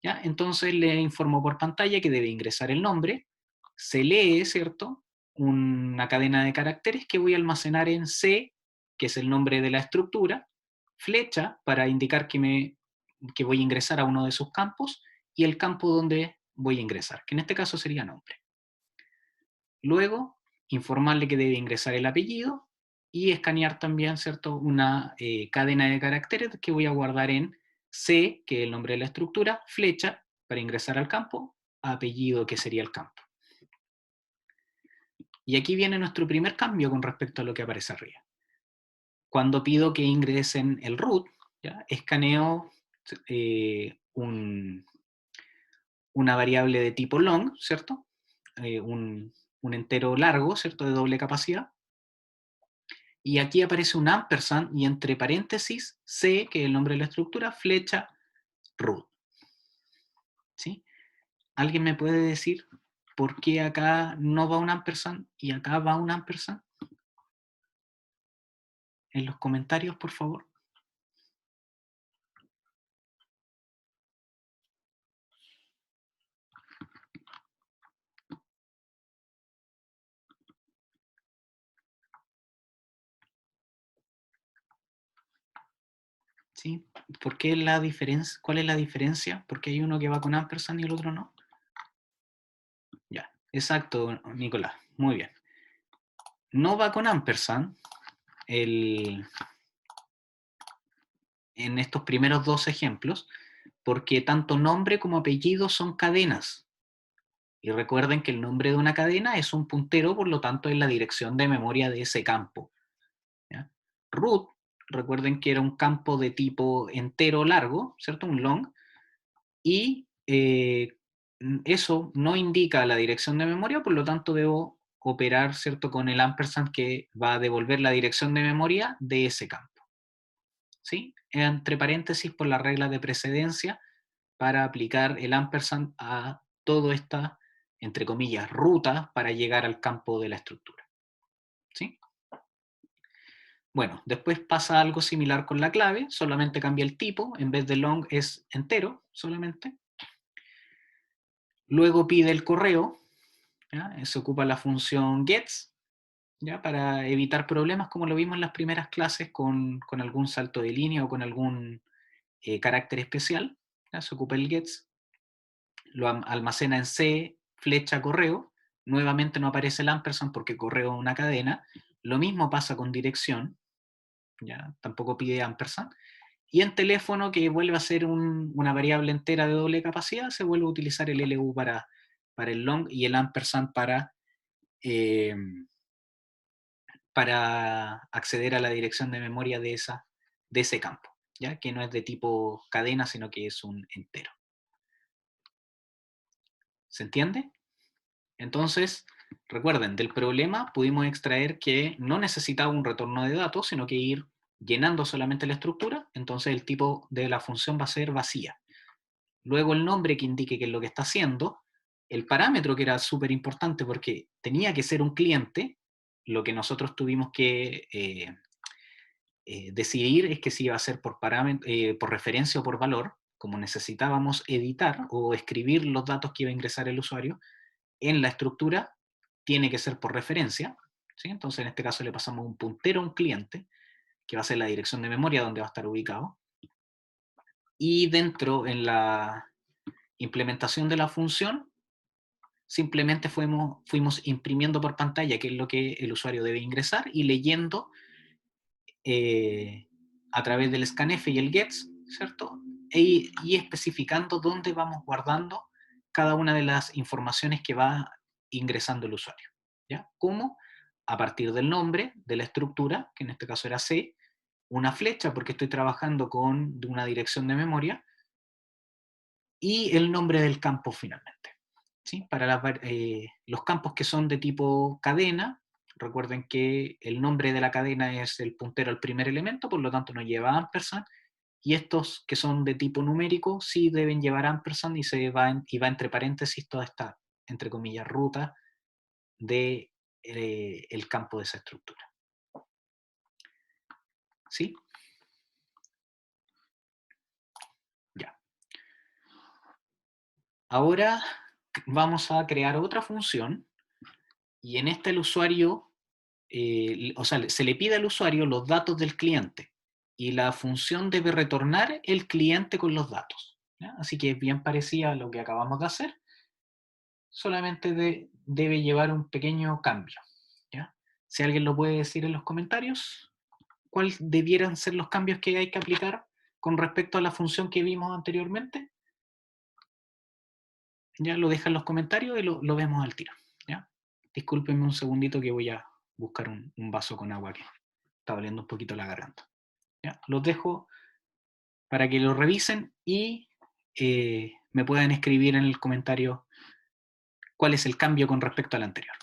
¿Ya? Entonces le informo por pantalla que debe ingresar el nombre, se lee, ¿cierto? Una cadena de caracteres que voy a almacenar en C, que es el nombre de la estructura, flecha para indicar que voy a ingresar a uno de sus campos, y el campo donde voy a ingresar, que en este caso sería nombre. Luego, informarle que debe ingresar el apellido y escanear también, ¿cierto?, una cadena de caracteres que voy a guardar en C, que es el nombre de la estructura, flecha para ingresar al campo, apellido, que sería el campo. Y aquí viene nuestro primer cambio con respecto a lo que aparece arriba. Cuando pido que ingresen el root, ¿ya?, escaneo una variable de tipo long, ¿cierto? Un entero largo, ¿cierto?, de doble capacidad. Y aquí aparece un ampersand y entre paréntesis C, que es el nombre de la estructura, flecha root. ¿Sí? ¿Alguien me puede decir por qué acá no va un ampersand y acá va un ampersand? En los comentarios, por favor. ¿Sí? ¿Por qué la diferencia? ¿Cuál es la diferencia? ¿Por qué hay uno que va con ampersand y el otro no? Ya, exacto, Nicolás. Muy bien. No va con ampersand en estos primeros dos ejemplos, porque tanto nombre como apellido son cadenas. Y recuerden que el nombre de una cadena es un puntero, por lo tanto es la dirección de memoria de ese campo. ¿Ya? Root, recuerden que era un campo de tipo entero largo, ¿cierto? Un long, y eso no indica la dirección de memoria, por lo tanto debo operar, ¿cierto?, con el ampersand que va a devolver la dirección de memoria de ese campo. ¿Sí? Entre paréntesis por la regla de precedencia, para aplicar el ampersand a toda esta, entre comillas, ruta para llegar al campo de la estructura. ¿Sí? Bueno, después pasa algo similar con la clave, solamente cambia el tipo, en vez de long es entero solamente. Luego pide el correo, ¿ya? Se ocupa la función gets, ¿ya?, para evitar problemas como lo vimos en las primeras clases con algún salto de línea o con algún carácter especial. ¿Ya? Se ocupa el gets, lo almacena en C, flecha correo, nuevamente no aparece el ampersand porque correo es una cadena. Lo mismo pasa con dirección, ¿ya? Tampoco pide ampersand. Y en teléfono, que vuelve a ser una variable entera de doble capacidad, se vuelve a utilizar el LU para el long y el ampersand eh, para acceder a la dirección de memoria de ese campo, ¿ya?, que no es de tipo cadena, sino que es un entero. ¿Se entiende? Entonces, recuerden, del problema pudimos extraer que no necesitaba un retorno de datos, sino que ir llenando solamente la estructura, entonces el tipo de la función va a ser vacía. Luego el nombre que indique qué es lo que está haciendo, el parámetro que era súper importante porque tenía que ser un cliente, lo que nosotros tuvimos que decidir es que si iba a ser por referencia o por valor, como necesitábamos editar o escribir los datos que iba a ingresar el usuario en la estructura, tiene que ser por referencia, ¿sí? Entonces en este caso le pasamos un puntero a un cliente, que va a ser la dirección de memoria donde va a estar ubicado, y dentro, en la implementación de la función, simplemente fuimos imprimiendo por pantalla qué es lo que el usuario debe ingresar y leyendo a través del scanf y el gets, ¿cierto? Y especificando dónde vamos guardando cada una de las informaciones que va ingresando el usuario, ¿ya? Como a partir del nombre de la estructura, que en este caso era C, una flecha porque estoy trabajando con una dirección de memoria, y el nombre del campo finalmente. ¿Sí? Para los campos que son de tipo cadena, recuerden que el nombre de la cadena es el puntero al primer elemento, por lo tanto no lleva ampersand, y estos que son de tipo numérico sí deben llevar ampersand y va entre paréntesis toda esta, entre comillas, ruta de el campo de esa estructura. ¿Sí? Ya. Ahora vamos a crear otra función, y en esta el usuario o sea, se le pide al usuario los datos del cliente y la función debe retornar el cliente con los datos. ¿Ya? Así que es bien parecida a lo que acabamos de hacer, solamente debe llevar un pequeño cambio. ¿Ya? Si alguien lo puede decir en los comentarios, ¿cuáles debieran ser los cambios que hay que aplicar con respecto a la función que vimos anteriormente? Ya lo deja en los comentarios y lo vemos al tiro. ¿Ya? Discúlpenme un segundito que voy a buscar un vaso con agua que está doliendo un poquito la garganta. ¿Ya? Los dejo para que lo revisen y me puedan escribir en el comentario cuál es el cambio con respecto al anterior.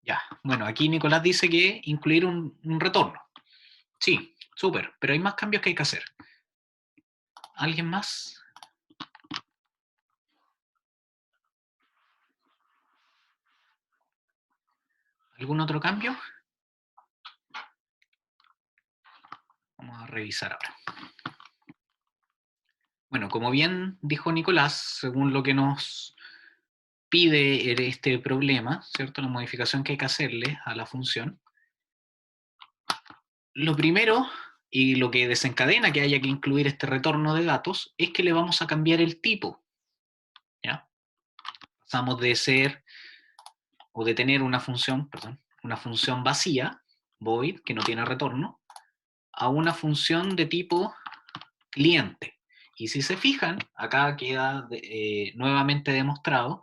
Ya, bueno, aquí Nicolás dice que incluir un retorno. Sí, súper, pero hay más cambios que hay que hacer. ¿Alguien más? ¿Algún otro cambio? Vamos a revisar ahora. Bueno, como bien dijo Nicolás, según lo que nos pide este problema, ¿cierto? La modificación que hay que hacerle a la función. Lo primero, y lo que desencadena que haya que incluir este retorno de datos, es que le vamos a cambiar el tipo. ¿Ya? Pasamos de ser, o de tener una función, perdón, una función vacía, void, que no tiene retorno, a una función de tipo cliente. Y si se fijan, acá queda nuevamente demostrado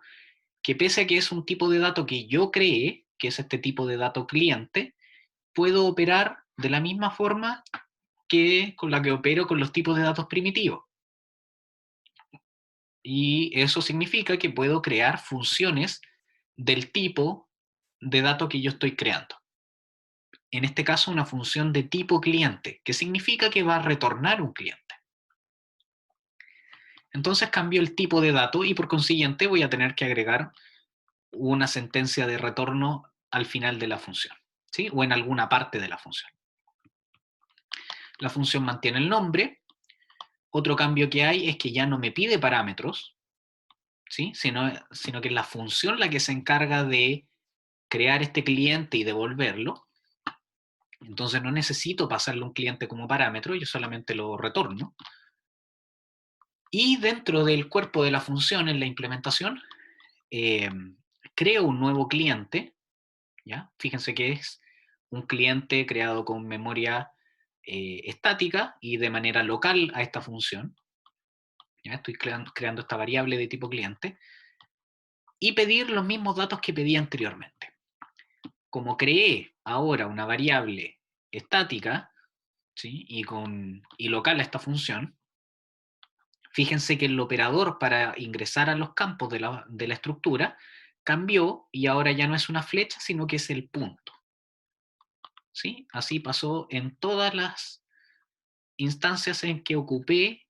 que pese a que es un tipo de dato que yo creé, que es este tipo de dato cliente, puedo operar de la misma forma que con la que opero con los tipos de datos primitivos. Y eso significa que puedo crear funciones del tipo de dato que yo estoy creando. En este caso, una función de tipo cliente, que significa que va a retornar un cliente. Entonces cambio el tipo de dato y por consiguiente voy a tener que agregar una sentencia de retorno al final de la función, ¿sí? O en alguna parte de la función. La función mantiene el nombre. Otro cambio que hay es que ya no me pide parámetros, ¿sí? Sino que es la función la que se encarga de crear este cliente y devolverlo. Entonces no necesito pasarle un cliente como parámetro, yo solamente lo retorno. Y dentro del cuerpo de la función, en la implementación, eh, creo un nuevo cliente, ¿ya? Fíjense que es un cliente creado con memoria estática y de manera local a esta función. ¿Ya? Estoy creando esta variable de tipo cliente. Y pedir los mismos datos que pedí anteriormente. Como creé ahora una variable estática, ¿sí? y local a esta función, fíjense que el operador para ingresar a los campos de la estructura cambió y ahora ya no es una flecha, sino que es el punto. ¿Sí? Así pasó en todas las instancias en que ocupé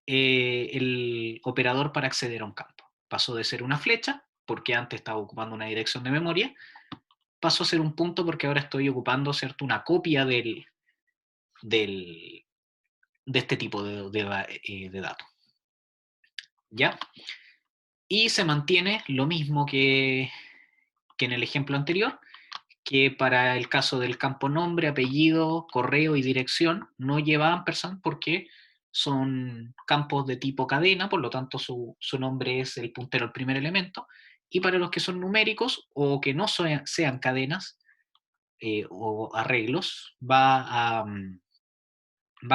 el operador para acceder a un campo. Pasó de ser una flecha, porque antes estaba ocupando una dirección de memoria, pasó a ser un punto porque ahora estoy ocupando, ¿cierto?, una copia de este tipo de datos. ¿Ya? Y se mantiene lo mismo que en el ejemplo anterior, que para el caso del campo nombre, apellido, correo y dirección no lleva ampersand porque son campos de tipo cadena, por lo tanto su nombre es el puntero al primer elemento, y para los que son numéricos o que no sean cadenas o arreglos, va a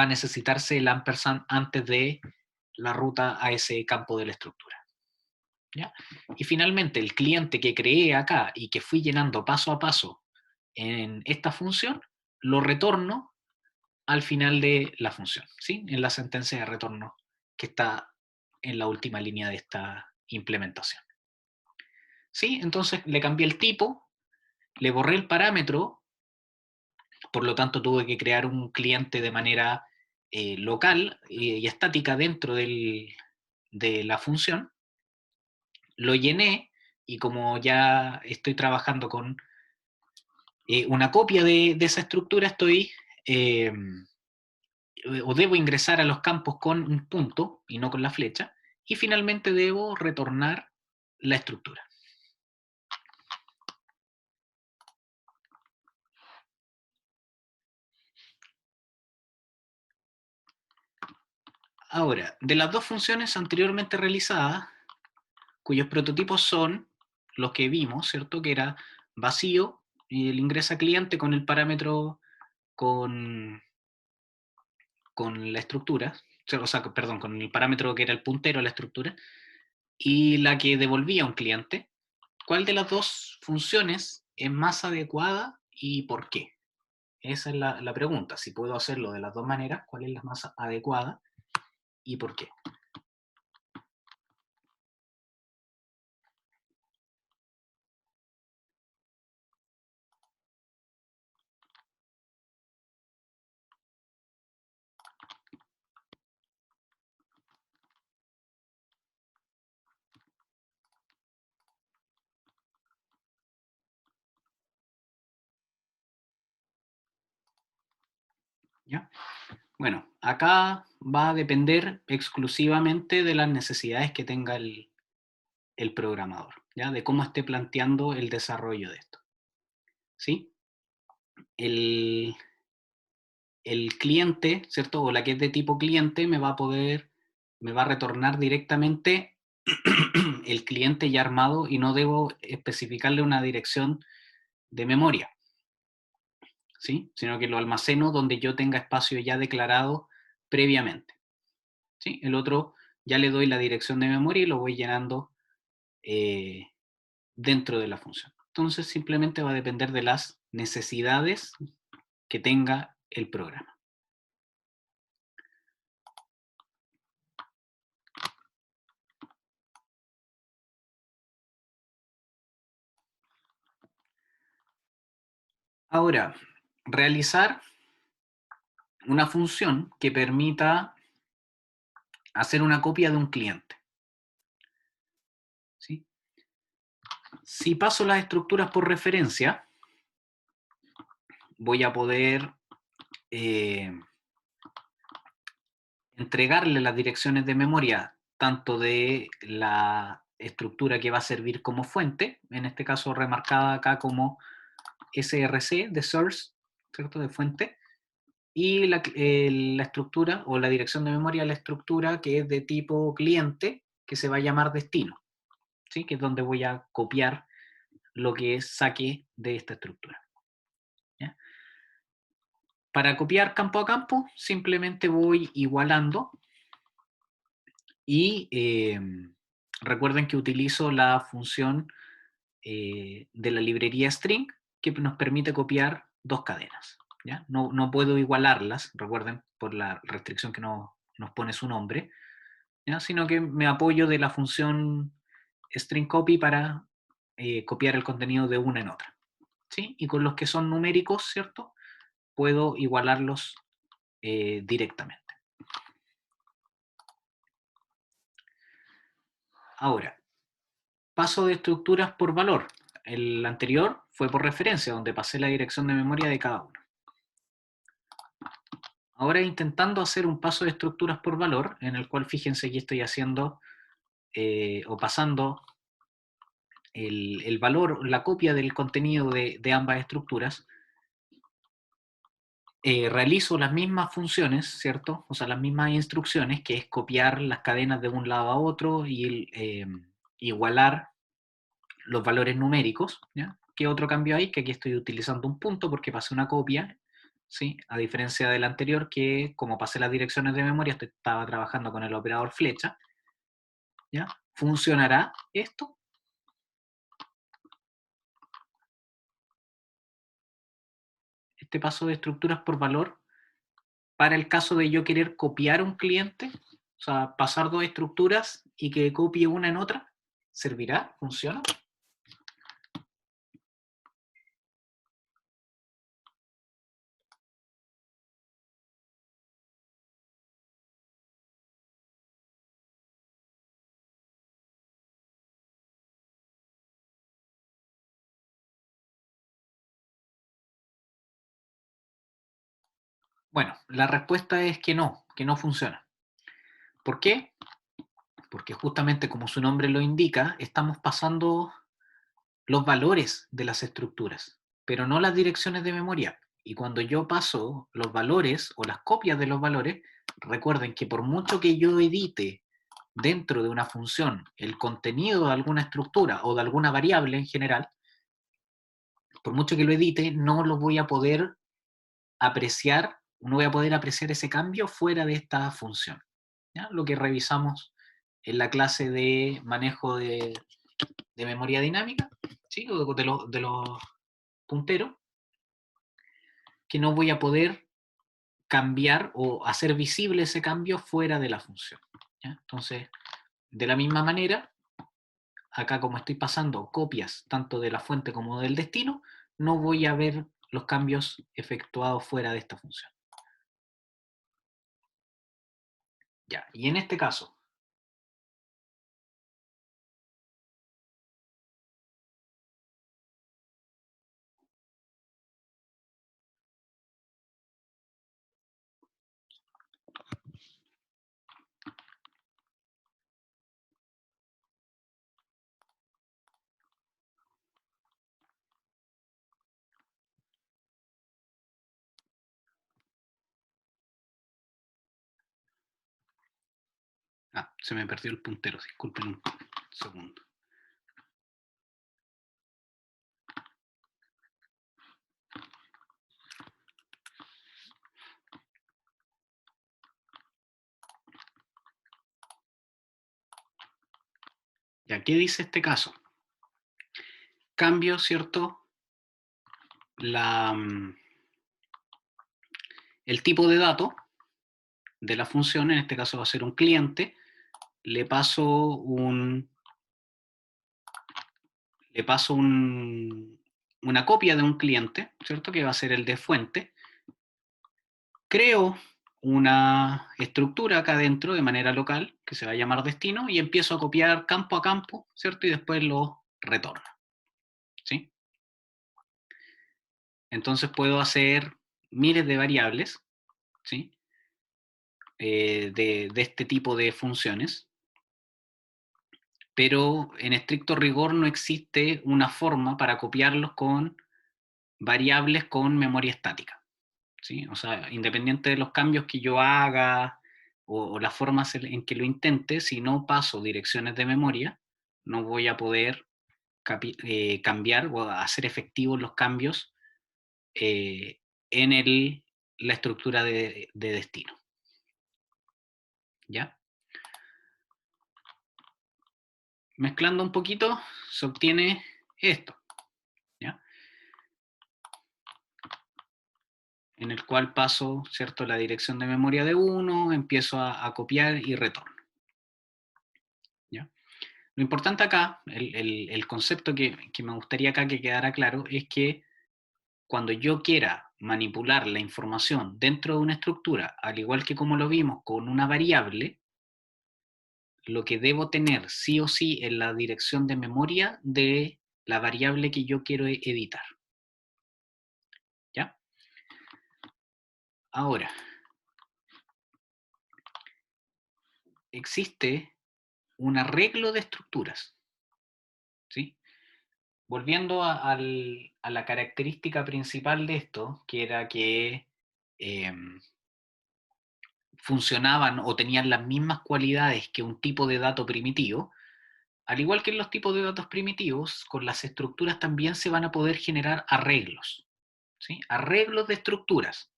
necesitarse el ampersand antes de la ruta a ese campo de la estructura. ¿Ya? Y finalmente el cliente que creé acá y que fui llenando paso a paso en esta función, lo retorno al final de la función, ¿sí? En la sentencia de retorno que está en la última línea de esta implementación. ¿Sí? Entonces le cambié el tipo, le borré el parámetro, por lo tanto tuve que crear un cliente de manera local y estática dentro de la función, lo llené y como ya estoy trabajando con una copia de esa estructura, eh, o debo ingresar a los campos con un punto y no con la flecha, y finalmente debo retornar la estructura. Ahora, de las dos funciones anteriormente realizadas, cuyos prototipos son los que vimos, ¿cierto? Que era vacío, y el ingresa cliente con el parámetro con la estructura, o sea, perdón, con el parámetro que era el puntero a la estructura, y la que devolvía un cliente. ¿Cuál de las dos funciones es más adecuada y por qué? Esa es la pregunta. Si puedo hacerlo de las dos maneras, ¿cuál es la más adecuada y por qué? ¿Ya? Bueno, acá va a depender exclusivamente de las necesidades que tenga el programador, ¿ya? De cómo esté planteando el desarrollo de esto. ¿Sí? El cliente, ¿cierto? O la que es de tipo cliente me va a retornar directamente el cliente ya armado y no debo especificarle una dirección de memoria, ¿sí? Sino que lo almaceno donde yo tenga espacio ya declarado previamente, ¿sí? El otro ya le doy la dirección de memoria y lo voy llenando eh, dentro de la función. Entonces simplemente va a depender de las necesidades que tenga el programa. Ahora, realizar una función que permita hacer una copia de un cliente. ¿Sí? Si paso las estructuras por referencia, voy a poder entregarle las direcciones de memoria tanto de la estructura que va a servir como fuente, en este caso remarcada acá como src de source, ¿cierto? De fuente, y la estructura o la dirección de memoria la estructura que es de tipo cliente, que se va a llamar destino, ¿sí? Que es donde voy a copiar lo que saque de esta estructura. ¿Ya? Para copiar campo a campo, simplemente voy igualando y recuerden que utilizo la función de la librería string que nos permite copiar dos cadenas. ¿Ya? No puedo igualarlas, recuerden, por la restricción que nos pone su nombre, ¿ya? Sino que me apoyo de la función string copy para copiar el contenido de una en otra. ¿Sí? Y con los que son numéricos, ¿cierto? Puedo igualarlos directamente. Ahora, paso de estructuras por valor. El anterior fue por referencia, donde pasé la dirección de memoria de cada uno. Ahora intentando hacer un paso de estructuras por valor, en el cual fíjense que estoy haciendo o pasando el valor, la copia del contenido de ambas estructuras, realizo las mismas funciones, ¿cierto? O sea, las mismas instrucciones, que es copiar las cadenas de un lado a otro y igualar los valores numéricos, ¿ya? ¿Qué otro cambio hay? Que aquí estoy utilizando un punto porque pasé una copia, ¿sí? A diferencia del anterior, que como pasé las direcciones de memoria, estaba trabajando con el operador flecha, ¿ya? ¿Funcionará esto? Este paso de estructuras por valor, para el caso de yo querer copiar un cliente, o sea, pasar dos estructuras y que copie una en otra, ¿servirá? ¿Funciona? Bueno, la respuesta es que no funciona. ¿Por qué? Porque justamente como su nombre lo indica, estamos pasando los valores de las estructuras, pero no las direcciones de memoria. Y cuando yo paso los valores o las copias de los valores, recuerden que por mucho que yo edite dentro de una función el contenido de alguna estructura o de alguna variable en general, por mucho que lo edite, no lo voy a poder apreciar, no voy a poder apreciar ese cambio fuera de esta función. ¿Ya? Lo que revisamos en la clase de manejo de memoria dinámica, ¿sí? O de los punteros, que no voy a poder cambiar o hacer visible ese cambio fuera de la función. ¿Ya? Entonces, de la misma manera, acá como estoy pasando copias tanto de la fuente como del destino, no voy a ver los cambios efectuados fuera de esta función. Ya, y en este caso, se me perdió el puntero, disculpen un segundo. Ya, ¿qué dice este caso? Cambio, ¿cierto? El tipo de dato de la función, en este caso va a ser un cliente, le paso una copia de un cliente, ¿cierto? Que va a ser el de fuente. Creo una estructura acá adentro de manera local que se va a llamar destino y empiezo a copiar campo a campo, ¿cierto? Y después lo retorno, ¿sí? Entonces puedo hacer miles de variables, ¿sí? De este tipo de funciones, pero en estricto rigor no existe una forma para copiarlos con variables con memoria estática, ¿sí? O sea, independiente de los cambios que yo haga o las formas en que lo intente, si no paso direcciones de memoria, no voy a poder cambiar o hacer efectivos los cambios eh, en la estructura de destino. ¿Ya? Mezclando un poquito, se obtiene esto, ¿ya? En el cual paso, ¿cierto?, la dirección de memoria de uno, empiezo a copiar y retorno. ¿Ya? Lo importante acá, el concepto que me gustaría acá que quedara claro, es que cuando yo quiera manipular la información dentro de una estructura, al igual que como lo vimos con una variable, lo que debo tener sí o sí es la dirección de memoria de la variable que yo quiero editar. ¿Ya? Ahora, existe un arreglo de estructuras, ¿sí? Volviendo a la característica principal de esto, que era que funcionaban o tenían las mismas cualidades que un tipo de dato primitivo, al igual que en los tipos de datos primitivos, con las estructuras también se van a poder generar arreglos, ¿sí? Arreglos de estructuras,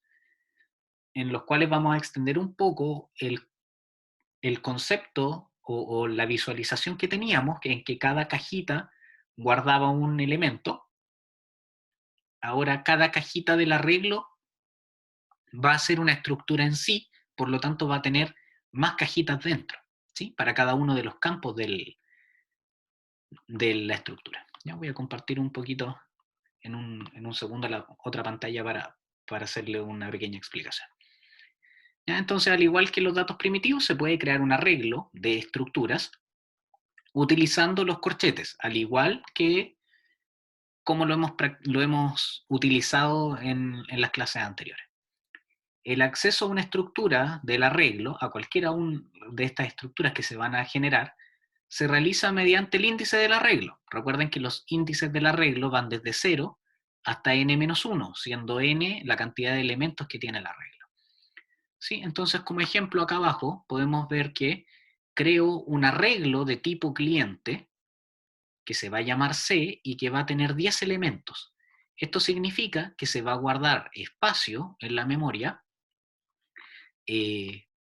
en los cuales vamos a extender un poco el concepto o la visualización que teníamos, en que cada cajita guardaba un elemento. Ahora cada cajita del arreglo va a ser una estructura en sí, por lo tanto va a tener más cajitas dentro, ¿sí? Para cada uno de los campos de la estructura. Ya voy a compartir un poquito en un segundo la otra pantalla para hacerle una pequeña explicación. ¿Ya? Entonces, al igual que los datos primitivos, se puede crear un arreglo de estructuras utilizando los corchetes, al igual que como lo hemos utilizado en las clases anteriores. El acceso a una estructura del arreglo, a cualquiera de estas estructuras que se van a generar, se realiza mediante el índice del arreglo. Recuerden que los índices del arreglo van desde 0 hasta n-1, siendo n la cantidad de elementos que tiene el arreglo. ¿Sí? Entonces, como ejemplo, acá abajo podemos ver que creo un arreglo de tipo cliente que se va a llamar C y que va a tener 10 elementos. Esto significa que se va a guardar espacio en la memoria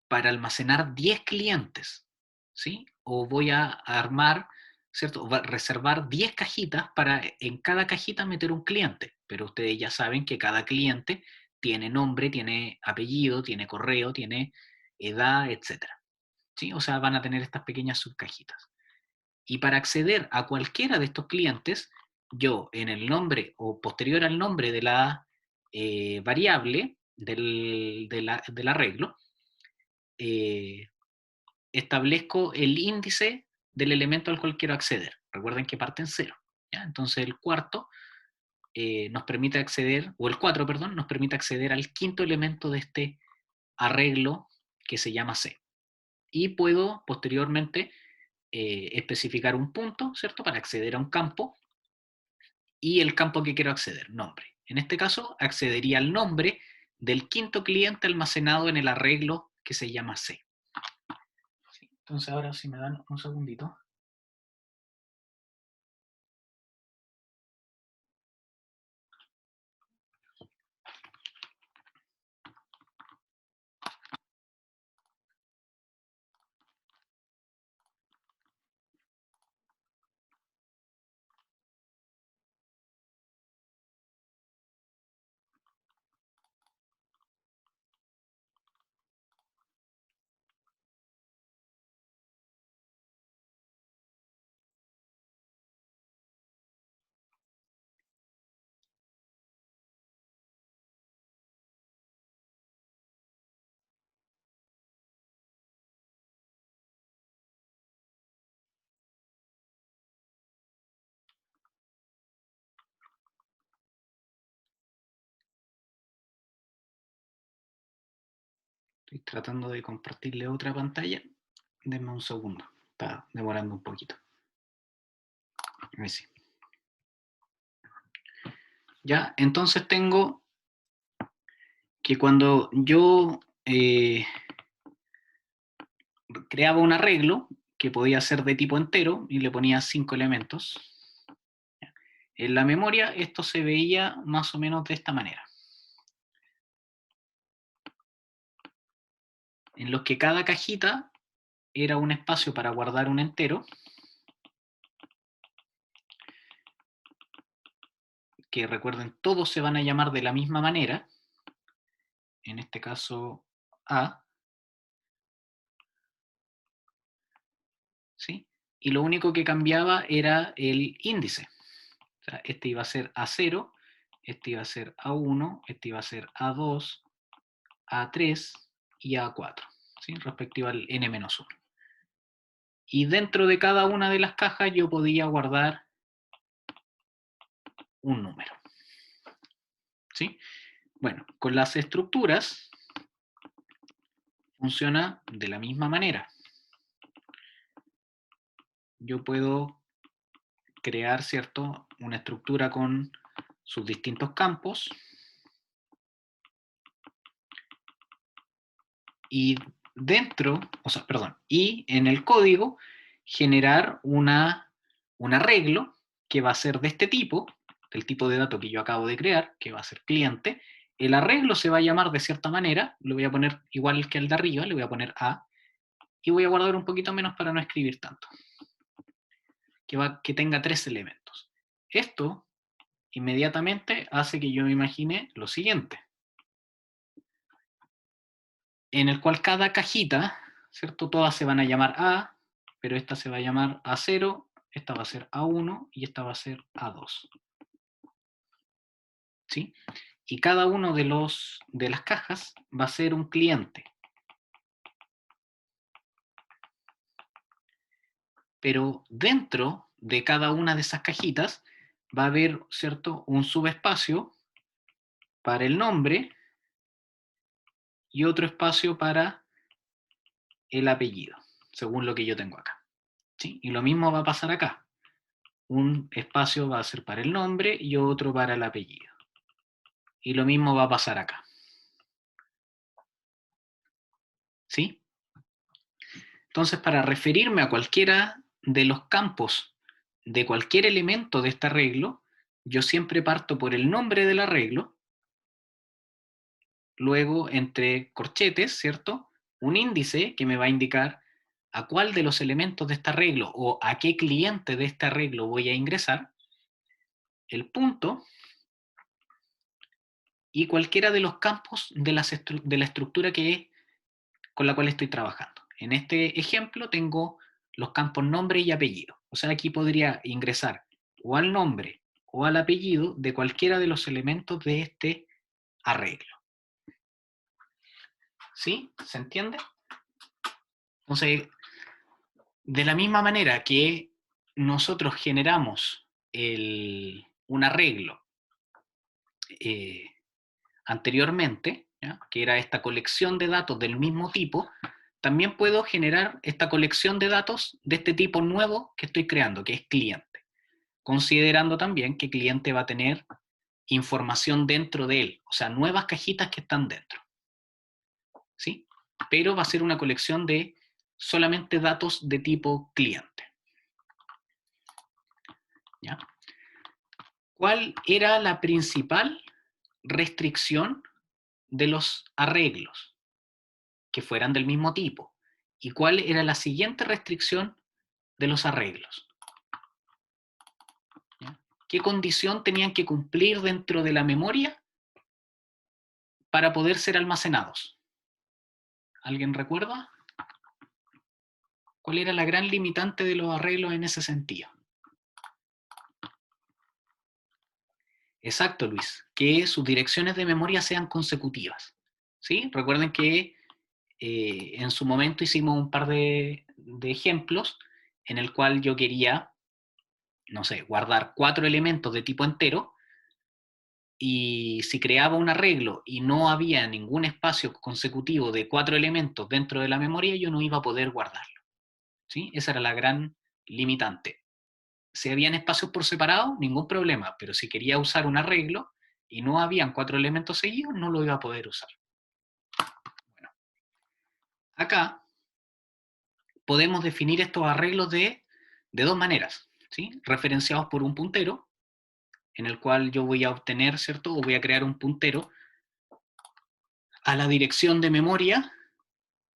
para almacenar 10 clientes, ¿sí? O voy a armar, ¿cierto? Va a reservar 10 cajitas para en cada cajita meter un cliente, pero ustedes ya saben que cada cliente tiene nombre, tiene apellido, tiene correo, tiene edad, etc. ¿Sí? O sea, van a tener estas pequeñas subcajitas. Y para acceder a cualquiera de estos clientes, yo en el nombre o posterior al nombre de la variable del arreglo, eh, establezco el índice del elemento al cual quiero acceder. Recuerden que parte en 0. ¿Ya? Entonces el cuarto nos permite acceder, o el 4, perdón, nos permite acceder al quinto elemento de este arreglo que se llama C. Y puedo posteriormente especificar un punto, ¿cierto? Para acceder a un campo y el campo que quiero acceder, nombre. En este caso, accedería al nombre del quinto cliente almacenado en el arreglo que se llama C. ¿Sí? Entonces ahora si me dan un segundito. Estoy tratando de compartirle otra pantalla. Denme un segundo. Está demorando un poquito. A ver si. Ya, entonces tengo que cuando yo creaba un arreglo que podía ser de tipo entero y le ponía 5 elementos, en la memoria esto se veía más o menos de esta manera. En los que cada cajita era un espacio para guardar un entero, que recuerden todos se van a llamar de la misma manera, en este caso A, ¿sí? Y lo único que cambiaba era el índice. O sea, este iba a ser A0, este iba a ser A1, este iba a ser A2, A3 y A4, ¿sí? Respectiva al n-1. Y dentro de cada una de las cajas yo podía guardar un número. ¿Sí? Bueno, con las estructuras funciona de la misma manera. Yo puedo crear, ¿cierto?, una estructura con sus distintos campos. y dentro, o sea, perdón, y en el código generar un arreglo que va a ser de este tipo, del tipo de dato que yo acabo de crear, que va a ser cliente. El arreglo se va a llamar de cierta manera, lo voy a poner igual que el de arriba, le voy a poner A, y voy a guardar un poquito menos para no escribir tanto. Que tenga 3 elementos. Esto inmediatamente hace que yo me imagine lo siguiente, en el cual cada cajita, ¿cierto? Todas se van a llamar A, pero esta se va a llamar A0, esta va a ser A1 y esta va a ser A2. ¿Sí? Y cada uno de las cajas va a ser un cliente. Pero dentro de cada una de esas cajitas va a haber, ¿cierto?, un subespacio para el nombre y otro espacio para el apellido, según lo que yo tengo acá. ¿Sí? Y lo mismo va a pasar acá. Un espacio va a ser para el nombre y otro para el apellido. Y lo mismo va a pasar acá. ¿Sí? Entonces, para referirme a cualquiera de los campos de cualquier elemento de este arreglo, yo siempre parto por el nombre del arreglo, luego entre corchetes, ¿cierto? Un índice que me va a indicar a cuál de los elementos de este arreglo o a qué cliente de este arreglo voy a ingresar, el punto y cualquiera de los campos de la estructura con la cual estoy trabajando. En este ejemplo tengo los campos nombre y apellido. O sea, aquí podría ingresar o al nombre o al apellido de cualquiera de los elementos de este arreglo. ¿Sí? ¿Se entiende? Entonces, de la misma manera que nosotros generamos un arreglo eh, anteriormente, ¿ya?, que era esta colección de datos del mismo tipo, también puedo generar esta colección de datos de este tipo nuevo que estoy creando, que es cliente, considerando también que cliente va a tener información dentro de él, o sea, nuevas cajitas que están dentro, ¿sí? Pero va a ser una colección de solamente datos de tipo cliente, ¿ya? ¿Cuál era la principal restricción de los arreglos? Que fueran del mismo tipo. ¿Y cuál era la siguiente restricción de los arreglos? ¿Ya? ¿Qué condición tenían que cumplir dentro de la memoria para poder ser almacenados? ¿Alguien recuerda? ¿Cuál era la gran limitante de los arreglos en ese sentido? Exacto, Luis, que sus direcciones de memoria sean consecutivas. ¿Sí? Recuerden que en su momento hicimos un par de ejemplos en el cual yo quería, no sé, guardar 4 elementos de tipo entero, y si creaba un arreglo y no había ningún espacio consecutivo de 4 elementos dentro de la memoria, yo no iba a poder guardarlo. ¿Sí? Esa era la gran limitante. Si habían espacios por separado, ningún problema, pero si quería usar un arreglo y no habían 4 elementos seguidos, no lo iba a poder usar. Bueno, acá podemos definir estos arreglos de dos maneras, ¿sí? Referenciados por un puntero, en el cual yo voy a obtener, ¿cierto? O voy a crear un puntero a la dirección de memoria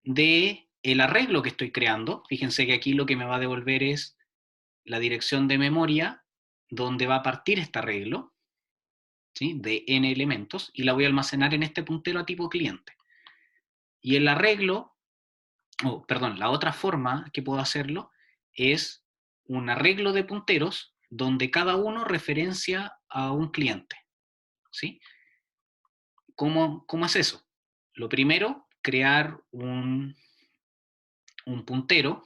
de el arreglo que estoy creando. Fíjense que aquí lo que me va a devolver es la dirección de memoria donde va a partir este arreglo, ¿sí?, de n elementos, y la voy a almacenar en este puntero a tipo cliente. Y el arreglo, perdón, la otra forma que puedo hacerlo es un arreglo de punteros donde cada uno referencia a un cliente, ¿sí? ¿Cómo es eso? Lo primero, crear un puntero,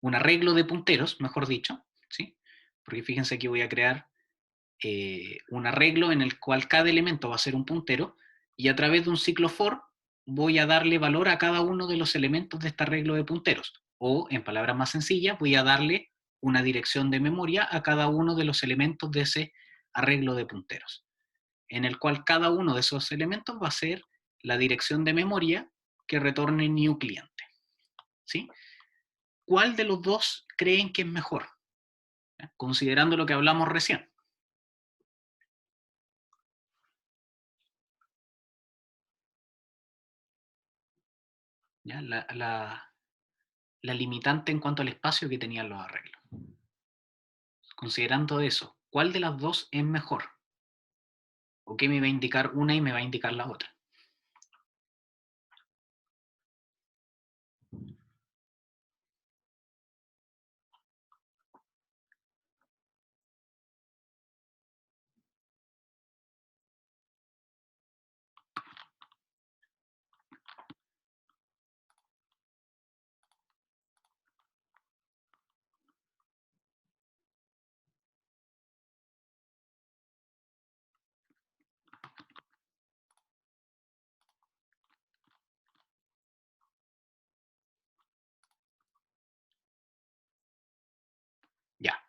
un arreglo de punteros, mejor dicho, ¿sí? Porque fíjense que voy a crear un arreglo en el cual cada elemento va a ser un puntero, y a través de un ciclo for voy a darle valor a cada uno de los elementos de este arreglo de punteros. O, en palabras más sencillas, voy a darle una dirección de memoria a cada uno de los elementos de ese arreglo de punteros. en el cual cada uno de esos elementos va a ser la dirección de memoria que retorne new cliente. ¿Sí? ¿Cuál de los dos creen que es mejor? ¿Ya? Considerando lo que hablamos recién. ¿Ya? La limitante en cuanto al espacio que tenían los arreglos. Considerando eso, ¿cuál de las dos es mejor? ¿O qué me va a indicar una y me va a indicar la otra? Ya,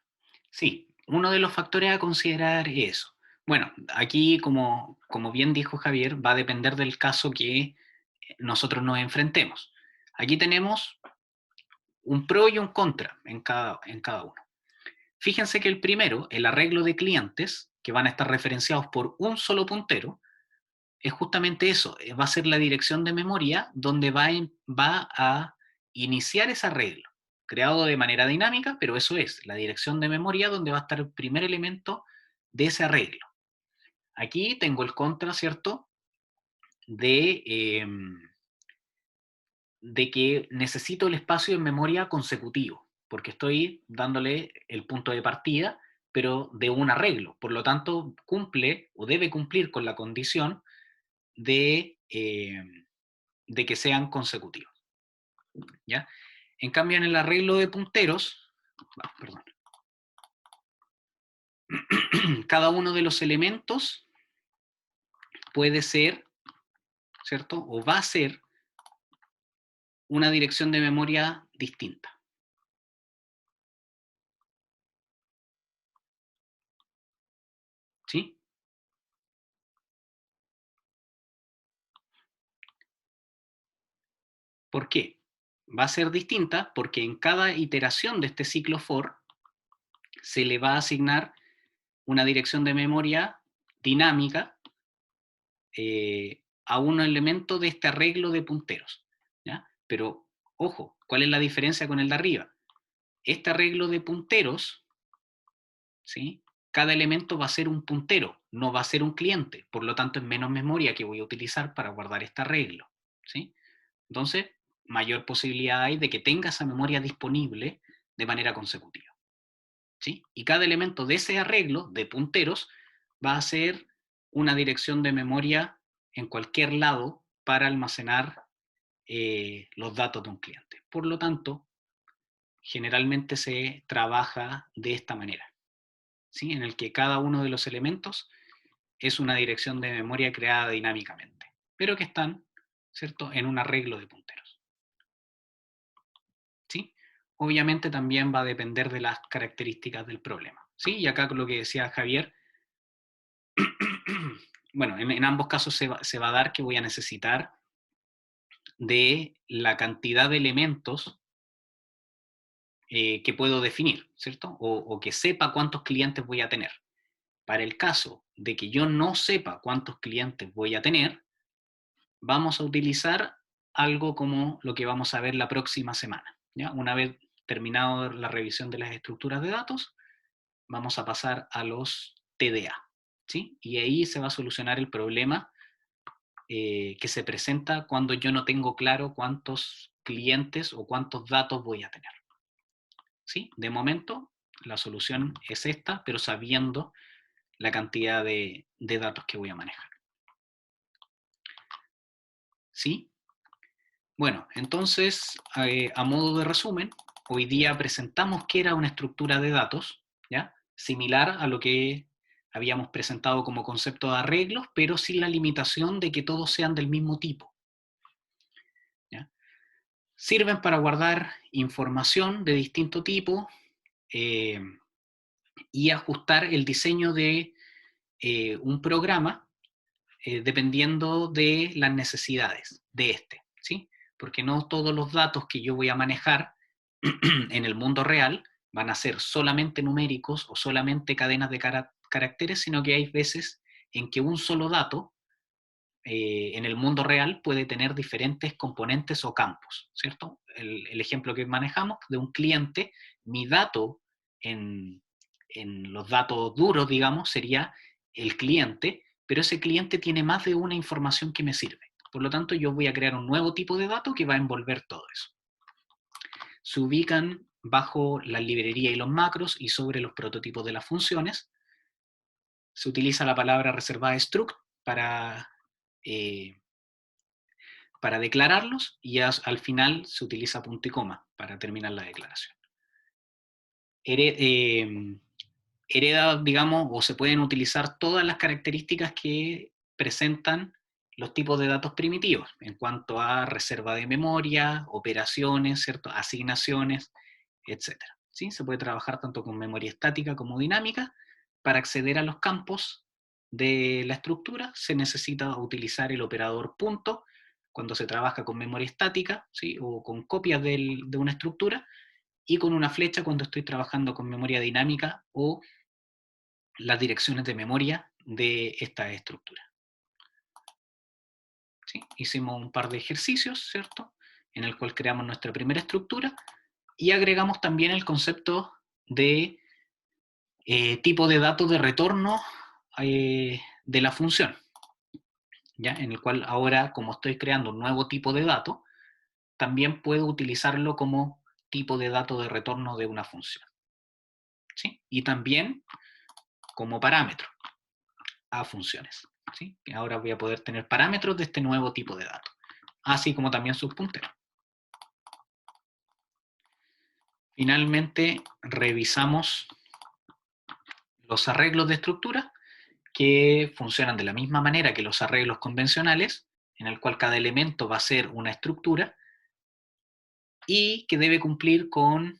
sí, uno de los factores a considerar es eso. Bueno, aquí, como bien dijo Javier, va a depender del caso que nosotros nos enfrentemos. Aquí tenemos un pro y un contra en cada uno. Fíjense que el primero, el arreglo de clientes, que van a estar referenciados por un solo puntero, es justamente eso, va a ser la dirección de memoria donde va a iniciar ese arreglo, creado de manera dinámica, pero eso es, la dirección de memoria donde va a estar el primer elemento de ese arreglo. Aquí tengo el contra, ¿cierto? De que necesito el espacio en memoria consecutivo, porque estoy dándole el punto de partida, pero de un arreglo. Por lo tanto, cumple o debe cumplir con la condición de que sean consecutivos. ¿Ya? En cambio, en el arreglo de punteros, perdón, cada uno de los elementos puede ser, ¿cierto? O va a ser una dirección de memoria distinta. ¿Sí? ¿Por qué? Va a ser distinta porque en cada iteración de este ciclo for se le va a asignar una dirección de memoria dinámica a un elemento de este arreglo de punteros. ¿Ya? Pero, ojo, ¿cuál es la diferencia con el de arriba? Este arreglo de punteros, ¿sí? Cada elemento va a ser un puntero, no va a ser un cliente, por lo tanto es menos memoria que voy a utilizar para guardar este arreglo. ¿Sí? Entonces, mayor posibilidad hay de que tenga esa memoria disponible de manera consecutiva. ¿Sí? Y cada elemento de ese arreglo de punteros va a ser una dirección de memoria en cualquier lado para almacenar los datos de un cliente. Por lo tanto, generalmente se trabaja de esta manera, ¿sí? En el que cada uno de los elementos es una dirección de memoria creada dinámicamente, pero que están, ¿cierto?, en un arreglo de punteros. ¿Sí? Obviamente también va a depender de las características del problema. ¿Sí? Y acá lo que decía Javier, bueno, en ambos casos se va a dar que voy a necesitar de la cantidad de elementos que puedo definir, ¿cierto? O que sepa cuántos clientes voy a tener. Para el caso de que yo no sepa cuántos clientes voy a tener, vamos a utilizar algo como lo que vamos a ver la próxima semana. ¿Ya? Una vez terminado la revisión de las estructuras de datos, vamos a pasar a los TDA. ¿Sí? Y ahí se va a solucionar el problema que se presenta cuando yo no tengo claro cuántos clientes o cuántos datos voy a tener. ¿Sí? De momento, la solución es esta, pero sabiendo la cantidad de datos que voy a manejar. ¿Sí? Bueno, entonces, a modo de resumen, hoy día presentamos qué era una estructura de datos, ¿ya? Similar a lo que habíamos presentado como concepto de arreglos, pero sin la limitación de que todos sean del mismo tipo. ¿Ya? Sirven para guardar información de distinto tipo y ajustar el diseño de un programa dependiendo de las necesidades de este, ¿sí? Porque no todos los datos que yo voy a manejar en el mundo real van a ser solamente numéricos o solamente cadenas de caracteres, sino que hay veces en que un solo dato en el mundo real puede tener diferentes componentes o campos, ¿cierto? El ejemplo que manejamos de un cliente, mi dato en los datos duros, digamos, sería el cliente, pero ese cliente tiene más de una información que me sirve. Por lo tanto, yo voy a crear un nuevo tipo de dato que va a envolver todo eso. Se ubican bajo la librería y los macros y sobre los prototipos de las funciones. Se utiliza la palabra reservada struct eh, para declararlos y al final se utiliza punto y coma para terminar la declaración. Hereda, digamos, o se pueden utilizar todas las características que presentan los tipos de datos primitivos en cuanto a reserva de memoria, operaciones, ¿cierto? Asignaciones, etc. ¿Sí? Se puede trabajar tanto con memoria estática como dinámica. Para acceder a los campos de la estructura se necesita utilizar el operador punto cuando se trabaja con memoria estática, ¿sí? O con copias de una estructura, y con una flecha cuando estoy trabajando con memoria dinámica o las direcciones de memoria de esta estructura. ¿Sí? Hicimos un par de ejercicios, ¿cierto? En el cual creamos nuestra primera estructura y agregamos también el concepto de tipo de datos de retorno de la función, ¿ya? En el cual ahora, como estoy creando un nuevo tipo de dato, también puedo utilizarlo como tipo de dato de retorno de una función, ¿sí? Y también como parámetro a funciones, ¿sí? Ahora voy a poder tener parámetros de este nuevo tipo de dato, así como también sus punteros. Finalmente, revisamos los arreglos de estructura que funcionan de la misma manera que los arreglos convencionales, en el cual cada elemento va a ser una estructura y que debe cumplir con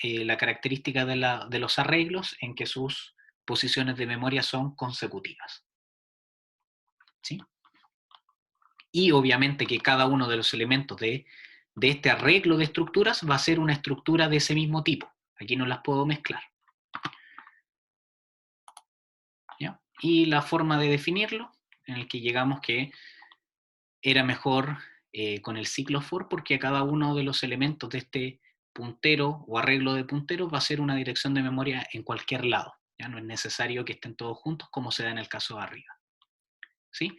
la característica de los arreglos en que sus posiciones de memoria son consecutivas, ¿sí? Y obviamente que cada uno de los elementos de este arreglo de estructuras va a ser una estructura de ese mismo tipo. Aquí no las puedo mezclar, ¿ya? Y la forma de definirlo, en el que llegamos que era mejor con el ciclo for, porque cada uno de los elementos de este puntero o arreglo de punteros va a ser una dirección de memoria en cualquier lado. Ya no es necesario que estén todos juntos como se da en el caso de arriba, ¿sí?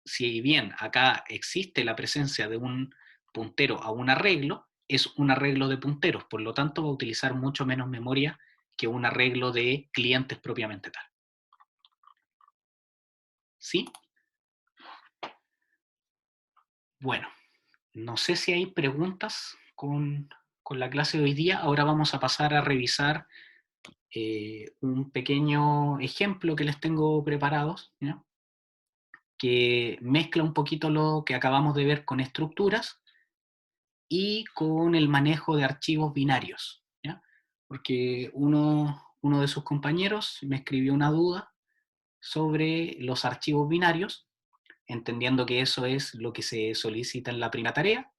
Si bien acá existe la presencia de un puntero a un arreglo, es un arreglo de punteros, por lo tanto va a utilizar mucho menos memoria que un arreglo de clientes propiamente tal. ¿Sí? Bueno, no sé si hay preguntas con la clase de hoy día. Ahora vamos a pasar a revisar un pequeño ejemplo que les tengo preparados, ¿ya? Que mezcla un poquito lo que acabamos de ver con estructuras y con el manejo de archivos binarios, ¿ya? Porque uno de sus compañeros me escribió una duda sobre los archivos binarios, entendiendo que eso es lo que se solicita en la primera tarea.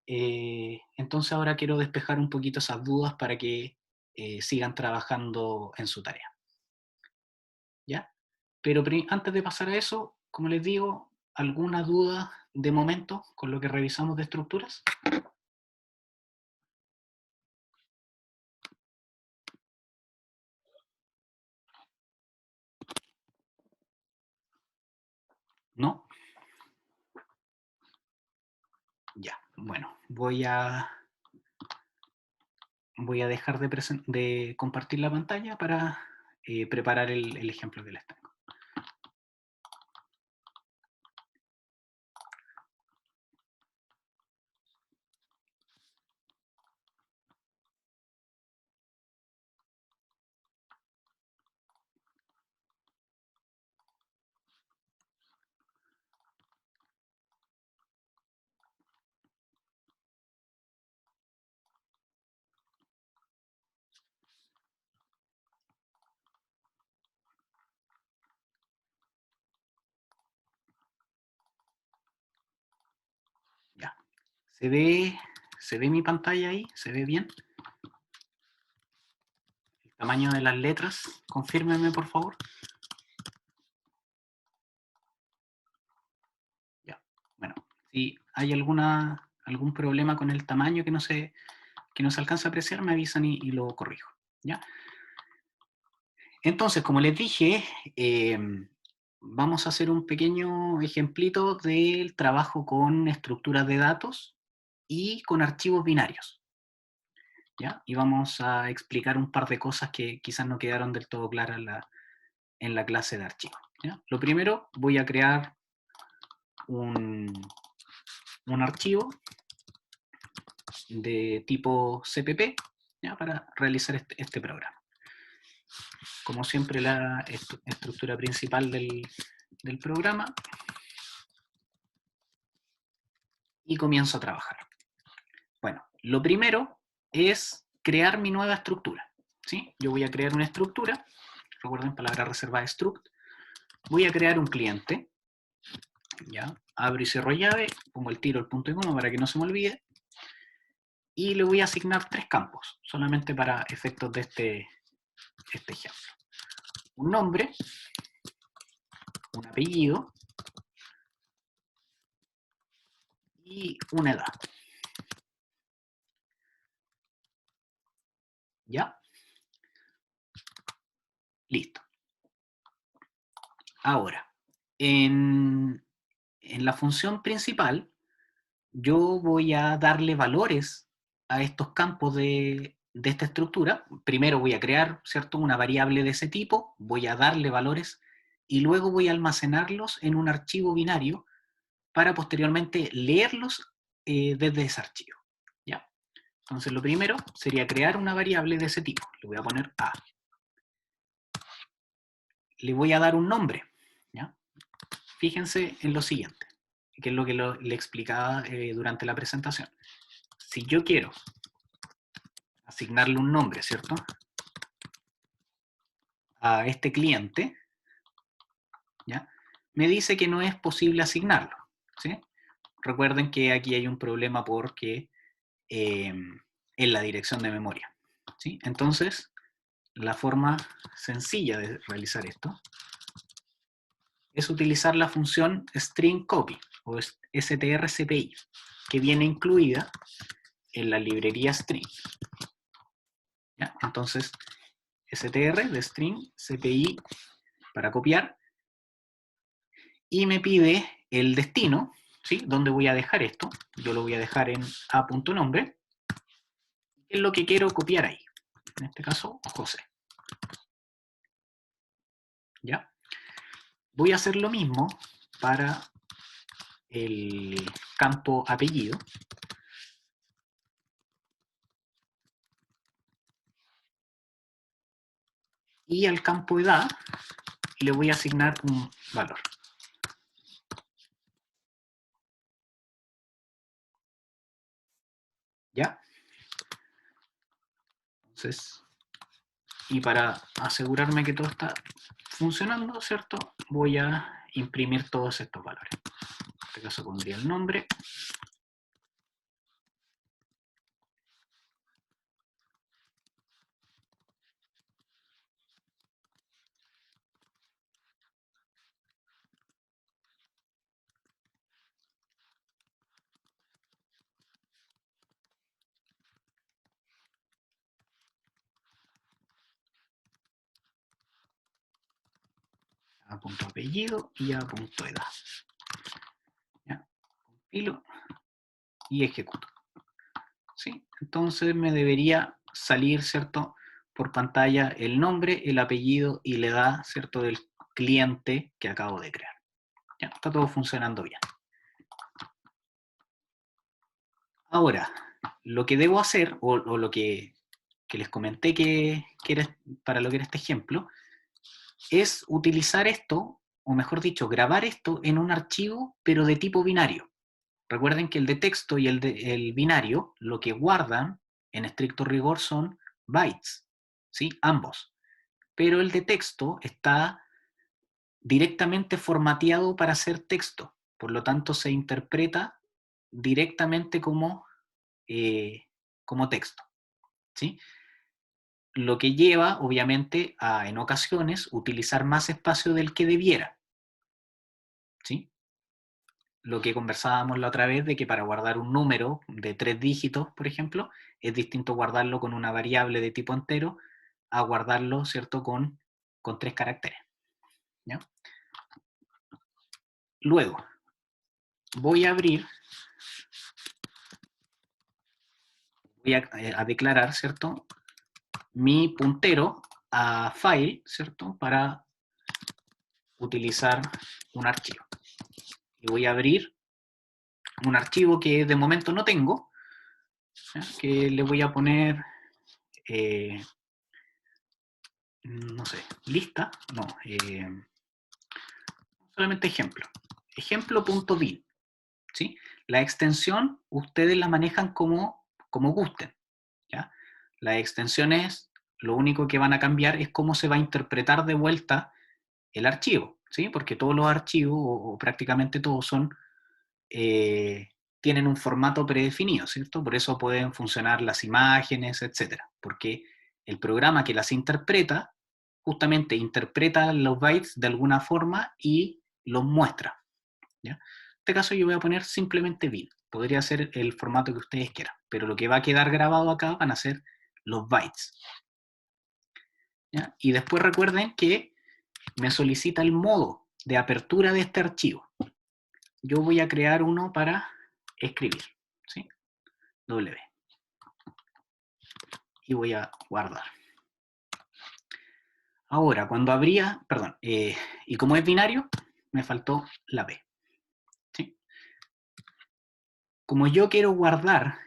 Entonces ahora quiero despejar un poquito esas dudas para que sigan trabajando en su tarea, ¿ya? Pero antes de pasar a eso, como les digo, ¿alguna duda de momento con lo que revisamos de estructuras? ¿No? Ya, bueno, voy a dejar de compartir la pantalla para preparar el ejemplo que les tengo. ¿Se ve mi pantalla ahí? ¿Se ve bien? El tamaño de las letras, confírmenme por favor. Ya, bueno, si hay algún problema con el tamaño que no se alcanza a apreciar, me avisan y lo corrijo, ¿ya? Entonces, como les dije, vamos a hacer un pequeño ejemplito del trabajo con estructuras de datos y con archivos binarios, ¿ya? Y vamos a explicar un par de cosas que quizás no quedaron del todo claras en la clase de archivos, ¿ya? Lo primero, voy a crear un archivo de tipo CPP, ¿ya? Para realizar este programa. Como siempre, la estructura principal del programa, y comienzo a trabajar. Bueno, lo primero es crear mi nueva estructura, ¿sí? Yo voy a crear una estructura, recuerden palabra reservada struct, voy a crear un cliente, ¿ya? Abro y cierro llave, pongo el tiro, el punto y coma para que no se me olvide, y le voy a asignar 3 campos, solamente para efectos de este ejemplo. Un nombre, un apellido y una edad. ¿Ya? Listo. Ahora, en la función principal, yo voy a darle valores a estos campos de esta estructura. Primero voy a crear, ¿cierto?, una variable de ese tipo, voy a darle valores y luego voy a almacenarlos en un archivo binario para posteriormente leerlos desde ese archivo, ¿ya? Entonces lo primero sería crear una variable de ese tipo. Le voy a poner A. Le voy a dar un nombre, ¿ya? Fíjense en lo siguiente, que es lo que le explicaba durante la presentación. Si yo quiero asignarle un nombre, ¿cierto?, a este cliente, ¿ya? Me dice que no es posible asignarlo, ¿sí? Recuerden que aquí hay un problema porque en la dirección de memoria, ¿sí? Entonces, la forma sencilla de realizar esto es utilizar la función string copy o strcpy, que viene incluida en la librería string, ¿ya? Entonces, str de string cpy para copiar, y me pide el destino, ¿sí?, dónde voy a dejar esto. Yo lo voy a dejar en a.nombre, que es lo que quiero copiar ahí. En este caso, José. ¿Ya? Voy a hacer lo mismo para el campo apellido. Y al campo edad le voy a asignar un valor. ¿Ya? Entonces, y para asegurarme que todo está funcionando, ¿cierto?, voy a imprimir todos estos valores. En este caso pondría el nombre. A.apellido y A.edad. ¿Ya? Compilo y ejecuto. ¿Sí? Entonces me debería salir, ¿cierto?, por pantalla el nombre, el apellido y la edad, ¿cierto?, del cliente que acabo de crear. Ya, está todo funcionando bien. Ahora, lo que debo hacer, o lo que les comenté que era para lo que era este ejemplo, es utilizar esto, o mejor dicho, grabar esto en un archivo, pero de tipo binario. Recuerden que el de texto y el binario, lo que guardan, en estricto rigor, son bytes, ¿sí?, ambos. Pero el de texto está directamente formateado para ser texto, por lo tanto se interpreta directamente como texto, ¿sí? Lo que lleva, obviamente, a, en ocasiones, utilizar más espacio del que debiera, ¿sí? Lo que conversábamos la otra vez de que para guardar un número de 3 dígitos, por ejemplo, es distinto guardarlo con una variable de tipo entero a guardarlo, ¿cierto?, con 3 caracteres, ¿ya? Luego, voy a abrir, voy a declarar, ¿cierto?, mi puntero a file, ¿cierto?, para utilizar un archivo. Y voy a abrir un archivo que de momento no tengo, ¿ya?, que le voy a poner, no sé, lista, no, solamente ejemplo, ejemplo.bin, ¿sí? La extensión ustedes la manejan como gusten, ¿ya? Las extensiones, lo único que van a cambiar es cómo se va a interpretar de vuelta el archivo, ¿sí? Porque todos los archivos, o prácticamente todos, tienen un formato predefinido, ¿cierto? Por eso pueden funcionar las imágenes, etcétera, porque el programa que las interpreta, justamente interpreta los bytes de alguna forma y los muestra, ¿ya? En este caso yo voy a poner simplemente bin, podría ser el formato que ustedes quieran, pero lo que va a quedar grabado acá van a ser los bytes, ¿ya? Y después recuerden que me solicita el modo de apertura de este archivo. Yo voy a crear uno para escribir, ¿sí? W. Y voy a guardar. Ahora, cuando abría, perdón, y como es binario, me faltó la B, ¿sí? Como yo quiero guardar,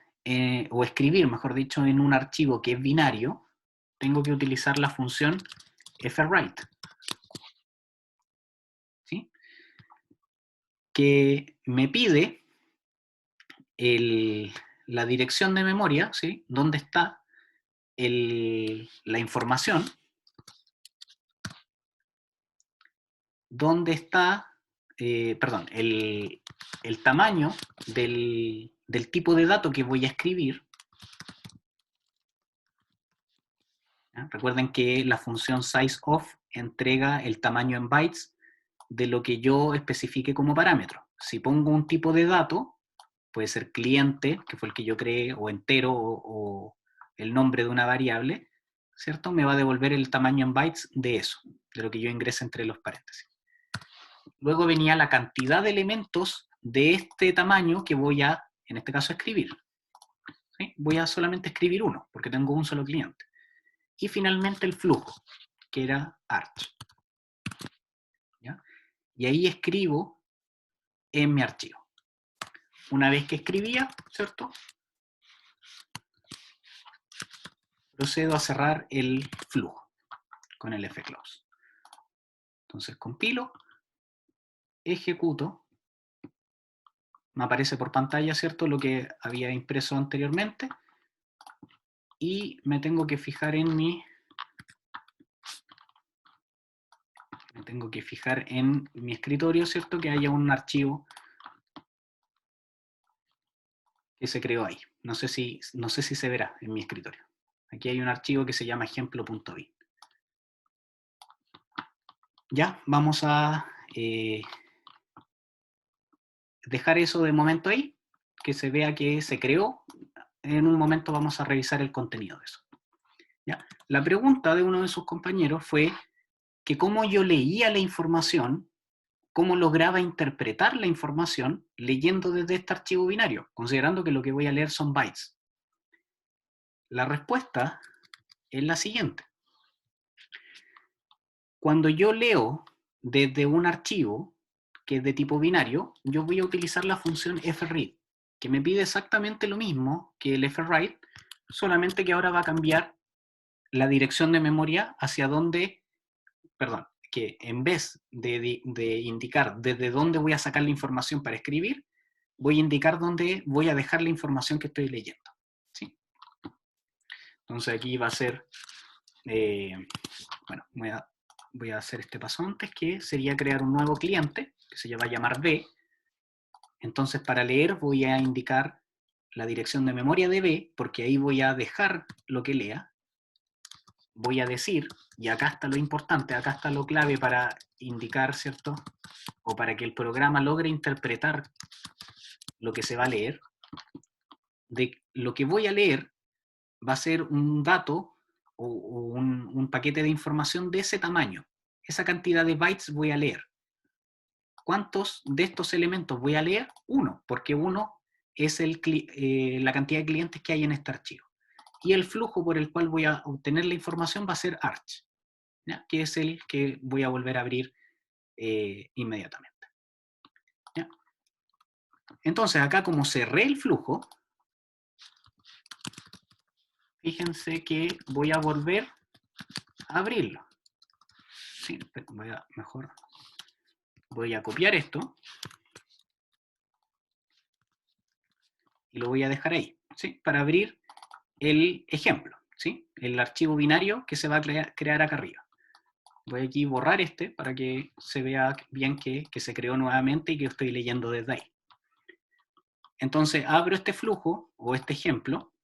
o escribir, mejor dicho, en un archivo que es binario, tengo que utilizar la función fwrite, ¿sí? Que me pide la dirección de memoria, ¿sí? Donde está la información, donde está, perdón, el tamaño del tipo de dato que voy a escribir. ¿Ya? Recuerden que la función sizeOf entrega el tamaño en bytes de lo que yo especifique como parámetro. Si pongo un tipo de dato, puede ser cliente, que fue el que yo creé, o entero, o el nombre de una variable, ¿cierto? Me va a devolver el tamaño en bytes de eso, de lo que yo ingrese entre los paréntesis. Luego venía la cantidad de elementos de este tamaño que voy a, en este caso, escribir, ¿sí? Voy a solamente escribir uno, porque tengo un solo cliente. Y finalmente el flujo, que era arch, ¿ya? Y ahí escribo en mi archivo. Una vez que escribía, ¿cierto?, procedo a cerrar el flujo con el fclose. Entonces compilo, ejecuto, me aparece por pantalla, ¿cierto?, lo que había impreso anteriormente, y me tengo que fijar en mi escritorio, ¿cierto?, que haya un archivo que se creó ahí. No sé si se verá en mi escritorio. Aquí hay un archivo que se llama ejemplo.bin. Ya, vamos a dejar eso de momento ahí, que se vea que se creó. En un momento vamos a revisar el contenido de eso. ¿Ya? La pregunta de uno de sus compañeros fue que cómo yo leía la información, cómo lograba interpretar la información leyendo desde este archivo binario, considerando que lo que voy a leer son bytes. La respuesta es la siguiente. Cuando yo leo desde un archivo que es de tipo binario, yo voy a utilizar la función fread, que me pide exactamente lo mismo que el fwrite, solamente que ahora va a cambiar la dirección de memoria hacia donde, perdón, que en vez de indicar desde dónde voy a sacar la información para escribir, voy a indicar dónde voy a dejar la información que estoy leyendo, ¿sí? Entonces aquí va a ser, bueno, voy a hacer este paso antes, que sería crear un nuevo cliente, que se va a llamar B, Entonces, para leer voy a indicar la dirección de memoria de B, porque ahí voy a dejar lo que lea. Voy a decir, y acá está lo importante, acá está lo clave para indicar, ¿cierto? O para que el programa logre interpretar lo que se va a leer. De lo que voy a leer va a ser un dato o un paquete de información de ese tamaño. Esa cantidad de bytes voy a leer. ¿Cuántos de estos elementos voy a leer? Uno, porque uno es la cantidad de clientes que hay en este archivo. Y el flujo por el cual voy a obtener la información va a ser arch, ¿ya? Que es el que voy a volver a abrir inmediatamente. ¿Ya? Entonces, acá como cerré el flujo, fíjense que voy a volver a abrirlo. Sí, voy a copiar esto y lo voy a dejar ahí, ¿sí? Para abrir el ejemplo, ¿sí? El archivo binario que se va a crear acá arriba. Voy aquí a borrar este para que se vea bien que se creó nuevamente y que estoy leyendo desde ahí. Entonces abro este flujo o este ejemplo,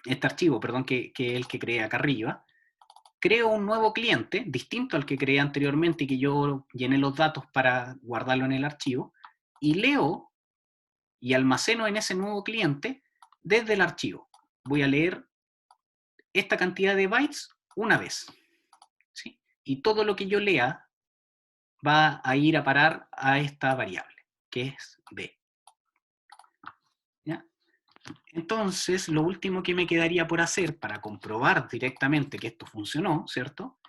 este archivo, perdón, que es el que creé acá arriba. Creo un nuevo cliente, distinto al que creé anteriormente y que yo llené los datos para guardarlo en el archivo, y leo y almaceno en ese nuevo cliente desde el archivo. Voy a leer esta cantidad de bytes una vez, ¿sí? Y todo lo que yo lea va a ir a parar a esta variable, que es B. ¿Ya? Entonces, lo último que me quedaría por hacer para comprobar directamente que esto funcionó, ¿cierto?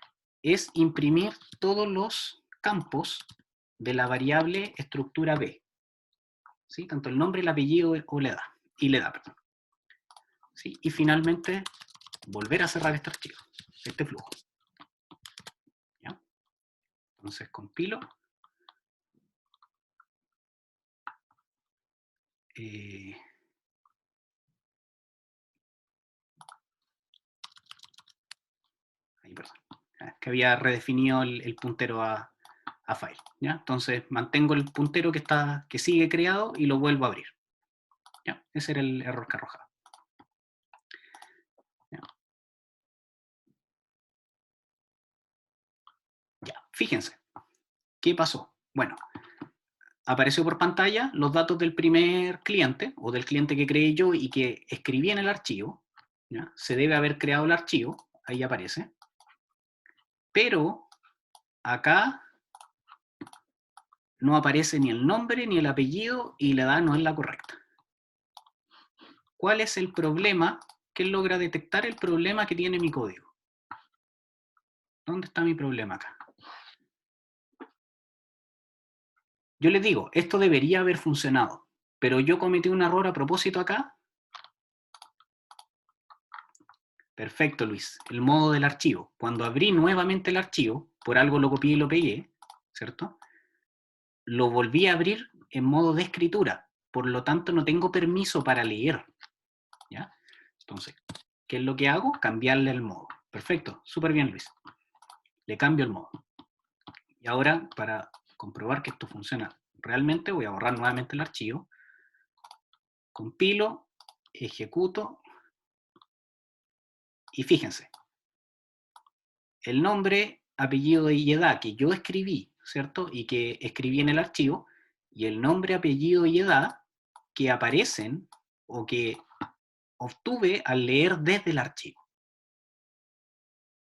Es imprimir todos los campos de la variable estructura B, ¿sí? Tanto el nombre, el apellido o la edad, y la edad, perdón. ¿Sí? Y finalmente, volver a cerrar este archivo, este flujo. ¿Ya? Entonces, compilo. Ahí, perdón. Que había redefinido el puntero a file. ¿Ya? Entonces mantengo el puntero que sigue creado y lo vuelvo a abrir. ¿Ya? Ese era el error que arrojaba. ¿Ya? Ya, fíjense. ¿Qué pasó? Bueno, apareció por pantalla los datos del primer cliente o del cliente que creé yo y que escribí en el archivo. ¿Ya? Se debe haber creado el archivo, ahí aparece. Pero acá no aparece ni el nombre ni el apellido y la edad no es la correcta. ¿Cuál es el problema? ¿Qué logra detectar el problema que tiene mi código? ¿Dónde está mi problema acá? Yo les digo, esto debería haber funcionado, pero yo cometí un error a propósito acá. Perfecto, Luis. El modo del archivo. Cuando abrí nuevamente el archivo, por algo lo copié y lo pegué, ¿cierto? Lo volví a abrir en modo de escritura. Por lo tanto, no tengo permiso para leer. ¿Ya? Entonces, ¿qué es lo que hago? Cambiarle el modo. Perfecto. Súper bien, Luis. Le cambio el modo. Y ahora, para comprobar que esto funciona realmente, voy a borrar nuevamente el archivo. Compilo, ejecuto. Y fíjense, el nombre, apellido y edad que yo escribí, ¿cierto? Y que escribí en el archivo, y el nombre, apellido y edad que aparecen o que obtuve al leer desde el archivo.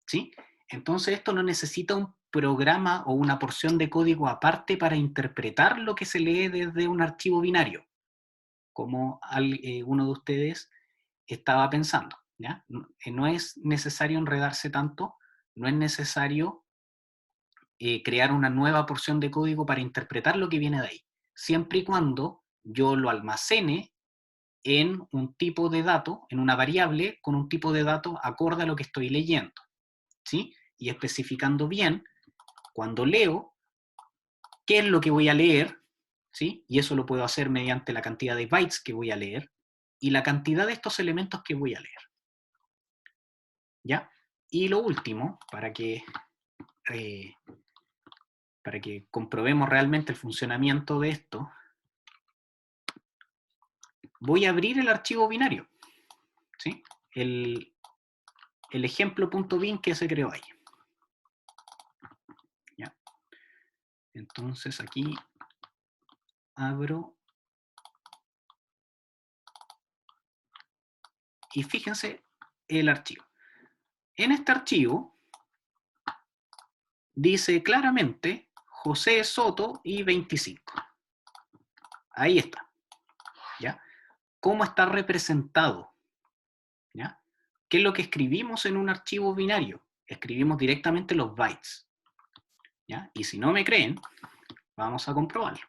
¿Sí? Entonces esto no necesita un programa o una porción de código aparte para interpretar lo que se lee desde un archivo binario, como uno de ustedes estaba pensando. ¿Ya? No es necesario enredarse tanto, no es necesario crear una nueva porción de código para interpretar lo que viene de ahí, siempre y cuando yo lo almacene en un tipo de dato, en una variable con un tipo de dato acorde a lo que estoy leyendo, ¿sí? Y especificando bien, cuando leo, qué es lo que voy a leer, ¿sí? Y eso lo puedo hacer mediante la cantidad de bytes que voy a leer y la cantidad de estos elementos que voy a leer, ¿ya? Y lo último, eh, para que comprobemos realmente el funcionamiento de esto, voy a abrir el archivo binario, ¿sí? El ejemplo.bin que se creó ahí. ¿Ya? Entonces aquí abro y fíjense el archivo. En este archivo dice claramente José Soto y 25. Ahí está. ¿Ya? ¿Cómo está representado? ¿Ya? ¿Qué es lo que escribimos en un archivo binario? Escribimos directamente los bytes. ¿Ya? Y si no me creen, vamos a comprobarlo.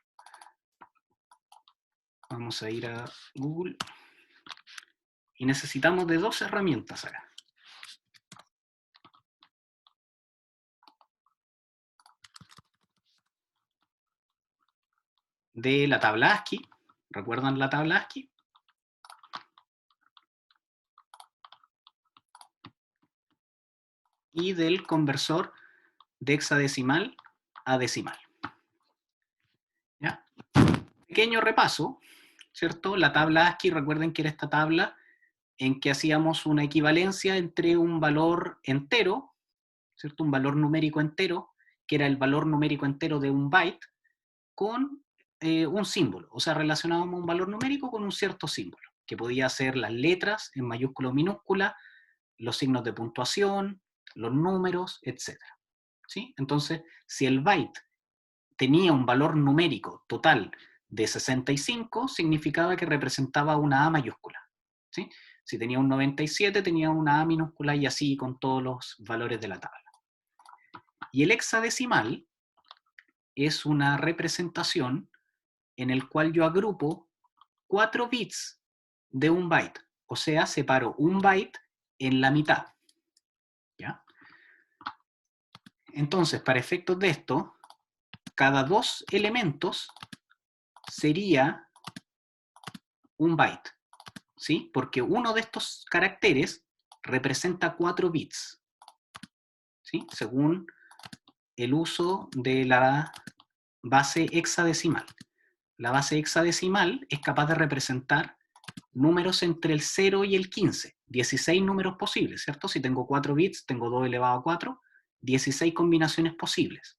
Vamos a ir a Google. Y necesitamos de dos herramientas acá. De la tabla ASCII. ¿Recuerdan la tabla ASCII? Y del conversor de hexadecimal a decimal. ¿Ya? Pequeño repaso, ¿cierto? La tabla ASCII, recuerden que era esta tabla en que hacíamos una equivalencia entre un valor entero, ¿cierto? Un valor numérico entero, que era el valor numérico entero de un byte, con un símbolo. O sea, relacionábamos un valor numérico con un cierto símbolo, que podía ser las letras en mayúscula o minúscula, los signos de puntuación, los números, etc. ¿Sí? Entonces, si el byte tenía un valor numérico total de 65, significaba que representaba una A mayúscula. ¿Sí? Si tenía un 97, tenía una A minúscula y así con todos los valores de la tabla. Y el hexadecimal es una representación en el cual yo agrupo 4 bits de un byte. O sea, separo un byte en la mitad. ¿Ya? Entonces, para efectos de esto, cada dos elementos sería un byte, ¿sí? Porque uno de estos caracteres representa 4 bits, ¿sí? Según el uso de la base hexadecimal. La base hexadecimal es capaz de representar números entre el 0 y el 15, 16 números posibles, ¿cierto? Si tengo 4 bits, tengo 2 elevado a 4, 16 combinaciones posibles.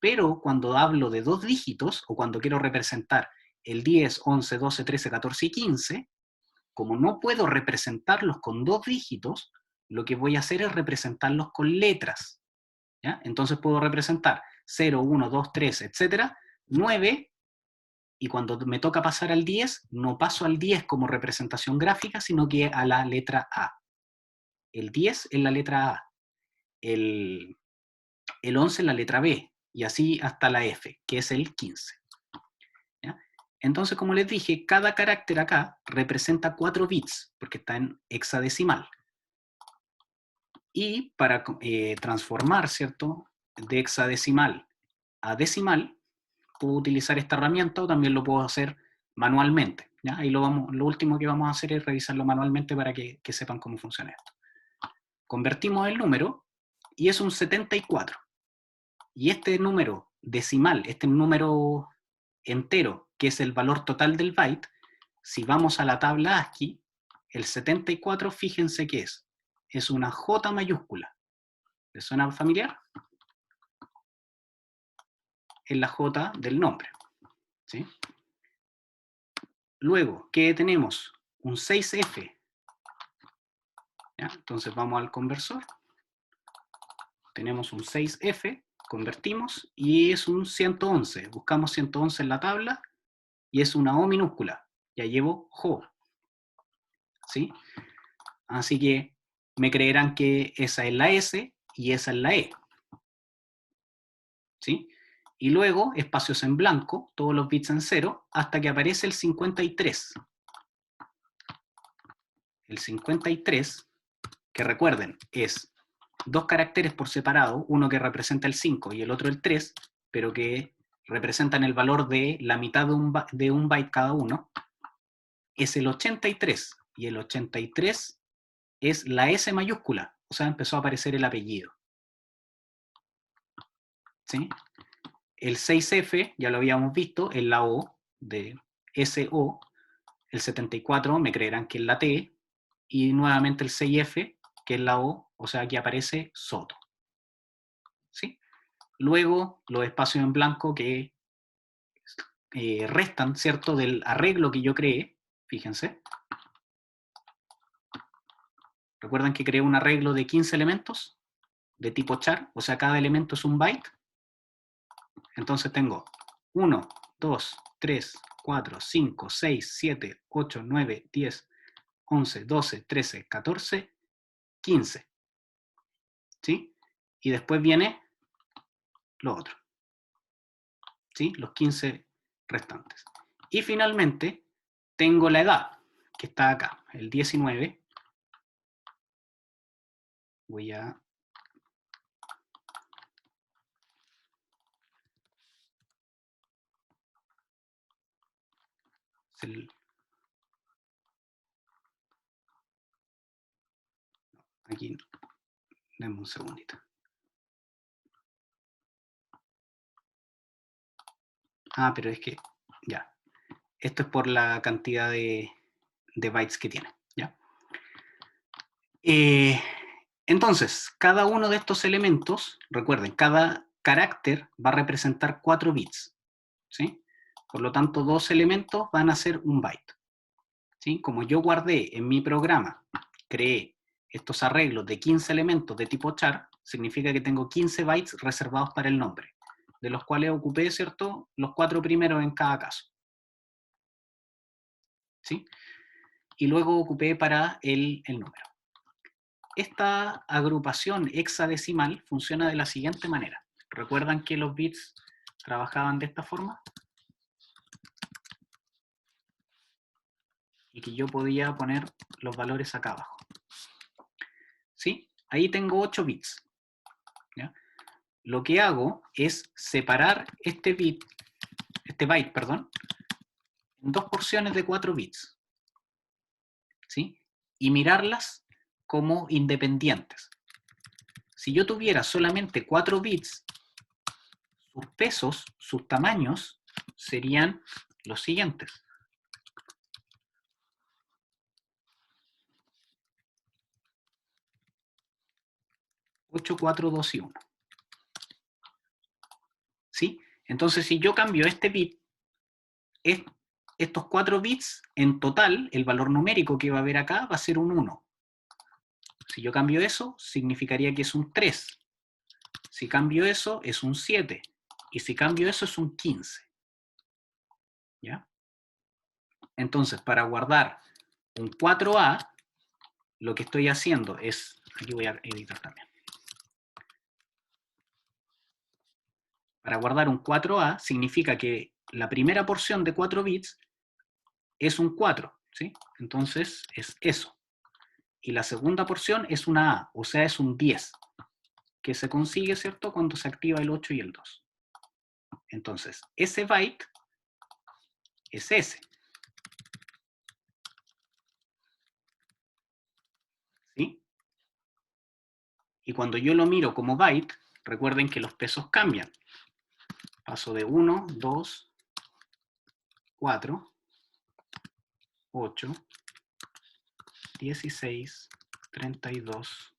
Pero cuando hablo de dos dígitos, o cuando quiero representar el 10, 11, 12, 13, 14 y 15, como no puedo representarlos con dos dígitos, lo que voy a hacer es representarlos con letras. ¿Ya? Entonces puedo representar 0, 1, 2, 3, etc., 9, y cuando me toca pasar al 10, no paso al 10 como representación gráfica, sino que a la letra A. El 10 es la letra A, el 11 es la letra B, y así hasta la F, que es el 15. ¿Ya? Entonces, como les dije, cada carácter acá representa 4 bits, porque está en hexadecimal. Y para transformar, ¿cierto?, de hexadecimal a decimal, puedo utilizar esta herramienta o también lo puedo hacer manualmente. ¿Ya? Ahí lo último que vamos a hacer es revisarlo manualmente para que sepan cómo funciona esto. Convertimos el número y es un 74. Y este número decimal, este número entero, que es el valor total del byte, si vamos a la tabla ASCII, el 74, fíjense qué es una J mayúscula. ¿Les suena familiar? Es la J del nombre. ¿Sí? Luego, ¿qué tenemos? Un 6F. ¿Ya? Entonces vamos al conversor. Tenemos un 6F, convertimos, y es un 111. Buscamos 111 en la tabla, y es una O minúscula. Ya llevo JO. ¿Sí? Así que me creerán que esa es la S y esa es la E. ¿Sí? Y luego espacios en blanco, todos los bits en 0, hasta que aparece el 53. El 53, que recuerden, es dos caracteres por separado, uno que representa el 5 y el otro el 3, pero que representan el valor de la mitad de un byte cada uno, es el 83. Y el 83 es la S mayúscula, o sea, empezó a aparecer el apellido. ¿Sí? El 6F, ya lo habíamos visto, es la O de SO, el 74 me creerán que es la T, y nuevamente el 6F, que es la O sea, aquí aparece Soto. ¿Sí? Luego, los espacios en blanco que restan, ¿cierto?, del arreglo que yo creé, fíjense. ¿Recuerdan que creé un arreglo de 15 elementos de tipo char? O sea, cada elemento es un byte. Entonces tengo 1, 2, 3, 4, 5, 6, 7, 8, 9, 10, 11, 12, 13, 14, 15. ¿Sí? Y después viene lo otro. ¿Sí? Los 15 restantes. Y finalmente tengo la edad, que está acá, el 19. Voy a... Aquí, denme un segundito. Ah, pero es que, ya. Esto es por la cantidad de bytes que tiene, ¿ya? Entonces, cada uno de estos elementos, recuerden, cada carácter va a representar 4 bits, ¿sí? Por lo tanto, 2 elementos van a ser un byte, ¿sí? Como yo guardé en mi programa, creé estos arreglos de 15 elementos de tipo char, significa que tengo 15 bytes reservados para el nombre, de los cuales ocupé, ¿cierto?, los 4 primeros en cada caso, ¿sí? Y luego ocupé para el número. Esta agrupación hexadecimal funciona de la siguiente manera. ¿Recuerdan que los bits trabajaban de esta forma? Y que yo podía poner los valores acá abajo. ¿Sí? Ahí tengo 8 bits. ¿Ya? Lo que hago es separar este byte, en dos porciones de 4 bits. ¿Sí? Y mirarlas como independientes. Si yo tuviera solamente 4 bits, sus pesos, sus tamaños, serían los siguientes. 8, 4, 2 y 1. ¿Sí? Entonces, si yo cambio este bit, estos 4 bits, en total, el valor numérico que va a haber acá va a ser un 1. Si yo cambio eso, significaría que es un 3. Si cambio eso, es un 7. Y si cambio eso, es un 15. ¿Ya? Entonces, para guardar un 4A, lo que estoy haciendo es... Aquí voy a editar también. Para guardar un 4A, significa que la primera porción de 4 bits es un 4, ¿sí? Entonces, es eso. Y la segunda porción es una A, o sea, es un 10, que se consigue, ¿cierto?, cuando se activa el 8 y el 2. Entonces, ese byte es ese. ¿Sí? Y cuando yo lo miro como byte, recuerden que los pesos cambian. Paso de 1, 2, 4, 8, 16, 32,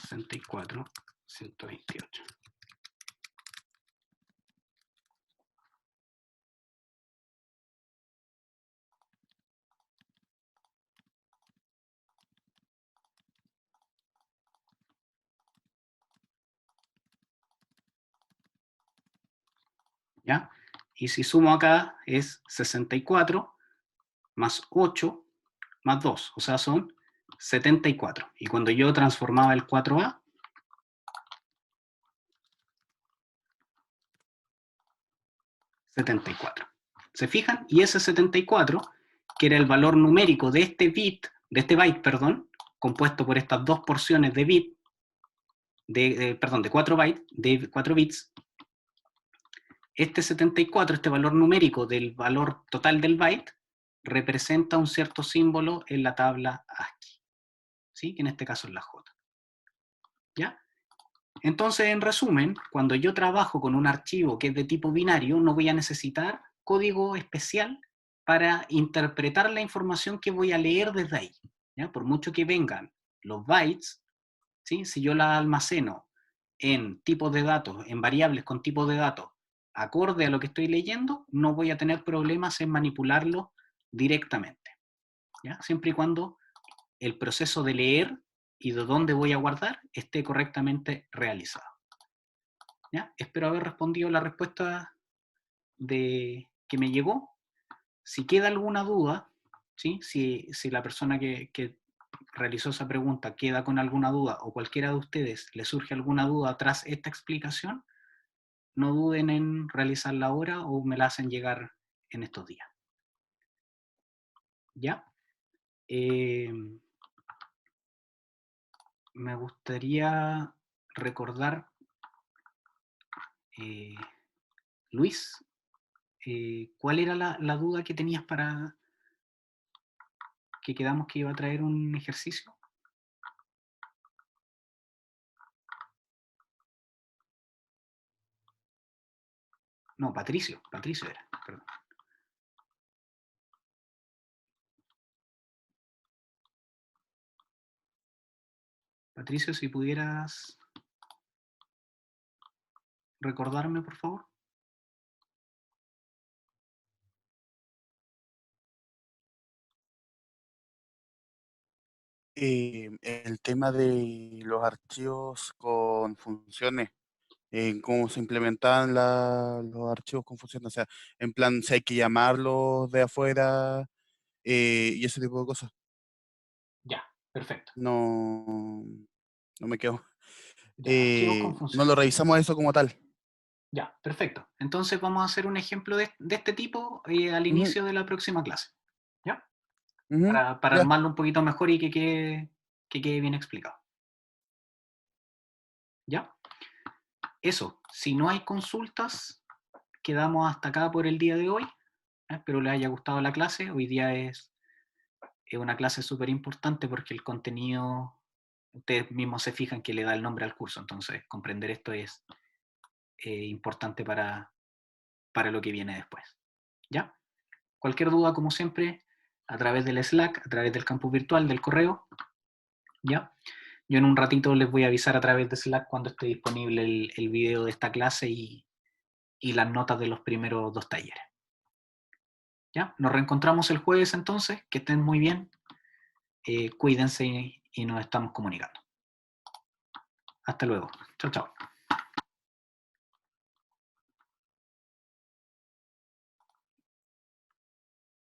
64, 128. ¿Ya? Y si sumo acá es 64 más 8 más 2, o sea, son 74. Y cuando yo transformaba el 4A, ...74. ¿Se fijan? Y ese 74, que era el valor numérico de este byte, compuesto por estas dos porciones de bit, de 4 bytes, de 4 bits, este 74, este valor numérico del valor total del byte, representa un cierto símbolo en la tabla ASCII, ¿sí? Que en este caso es la J. ¿Ya? Entonces, en resumen, cuando yo trabajo con un archivo que es de tipo binario, no voy a necesitar código especial para interpretar la información que voy a leer desde ahí. ¿Ya? Por mucho que vengan los bytes, ¿sí? Si yo la almaceno en tipos de datos, en variables con tipos de datos, acorde a lo que estoy leyendo, no voy a tener problemas en manipularlo directamente. ¿Ya? Siempre y cuando el proceso de leer y de dónde voy a guardar esté correctamente realizado. ¿Ya? Espero haber respondido la respuesta que me llegó. Si queda alguna duda, ¿sí? Si la persona que realizó esa pregunta queda con alguna duda o cualquiera de ustedes le surge alguna duda tras esta explicación, no duden en realizarla ahora o me la hacen llegar en estos días. ¿Ya? Me gustaría recordar, Luis, ¿cuál era la duda que tenías para que quedamos que iba a traer un ejercicio? No, Patricio era, perdón. Patricio, si pudieras recordarme, por favor. El tema de los archivos con funciones, cómo se implementan los archivos con funciones, o sea, en plan, si hay que llamarlos de afuera y ese tipo de cosas. Ya, perfecto. No, no me quedo. Ya, archivos con No lo funciones. revisamos eso como tal. Ya, perfecto. Entonces vamos a hacer un ejemplo de este tipo al Ujú, inicio de la próxima clase. ¿Ya? ujú, Para ya. armarlo un poquito mejor y que quede bien explicado. ¿Ya? Eso, si no hay consultas, quedamos hasta acá por el día de hoy. Espero les haya gustado la clase. Hoy día es una clase súper importante porque el contenido, ustedes mismos se fijan que le da el nombre al curso, entonces comprender esto es importante para lo que viene después. ¿Ya? Cualquier duda, como siempre, a través del Slack, a través del campus virtual, del correo, ¿ya? Yo en un ratito les voy a avisar a través de Slack cuando esté disponible el video de esta clase y las notas de los primeros 2 talleres. ¿Ya? Nos reencontramos el jueves entonces, que estén muy bien, cuídense y nos estamos comunicando. Hasta luego. Chao, chao.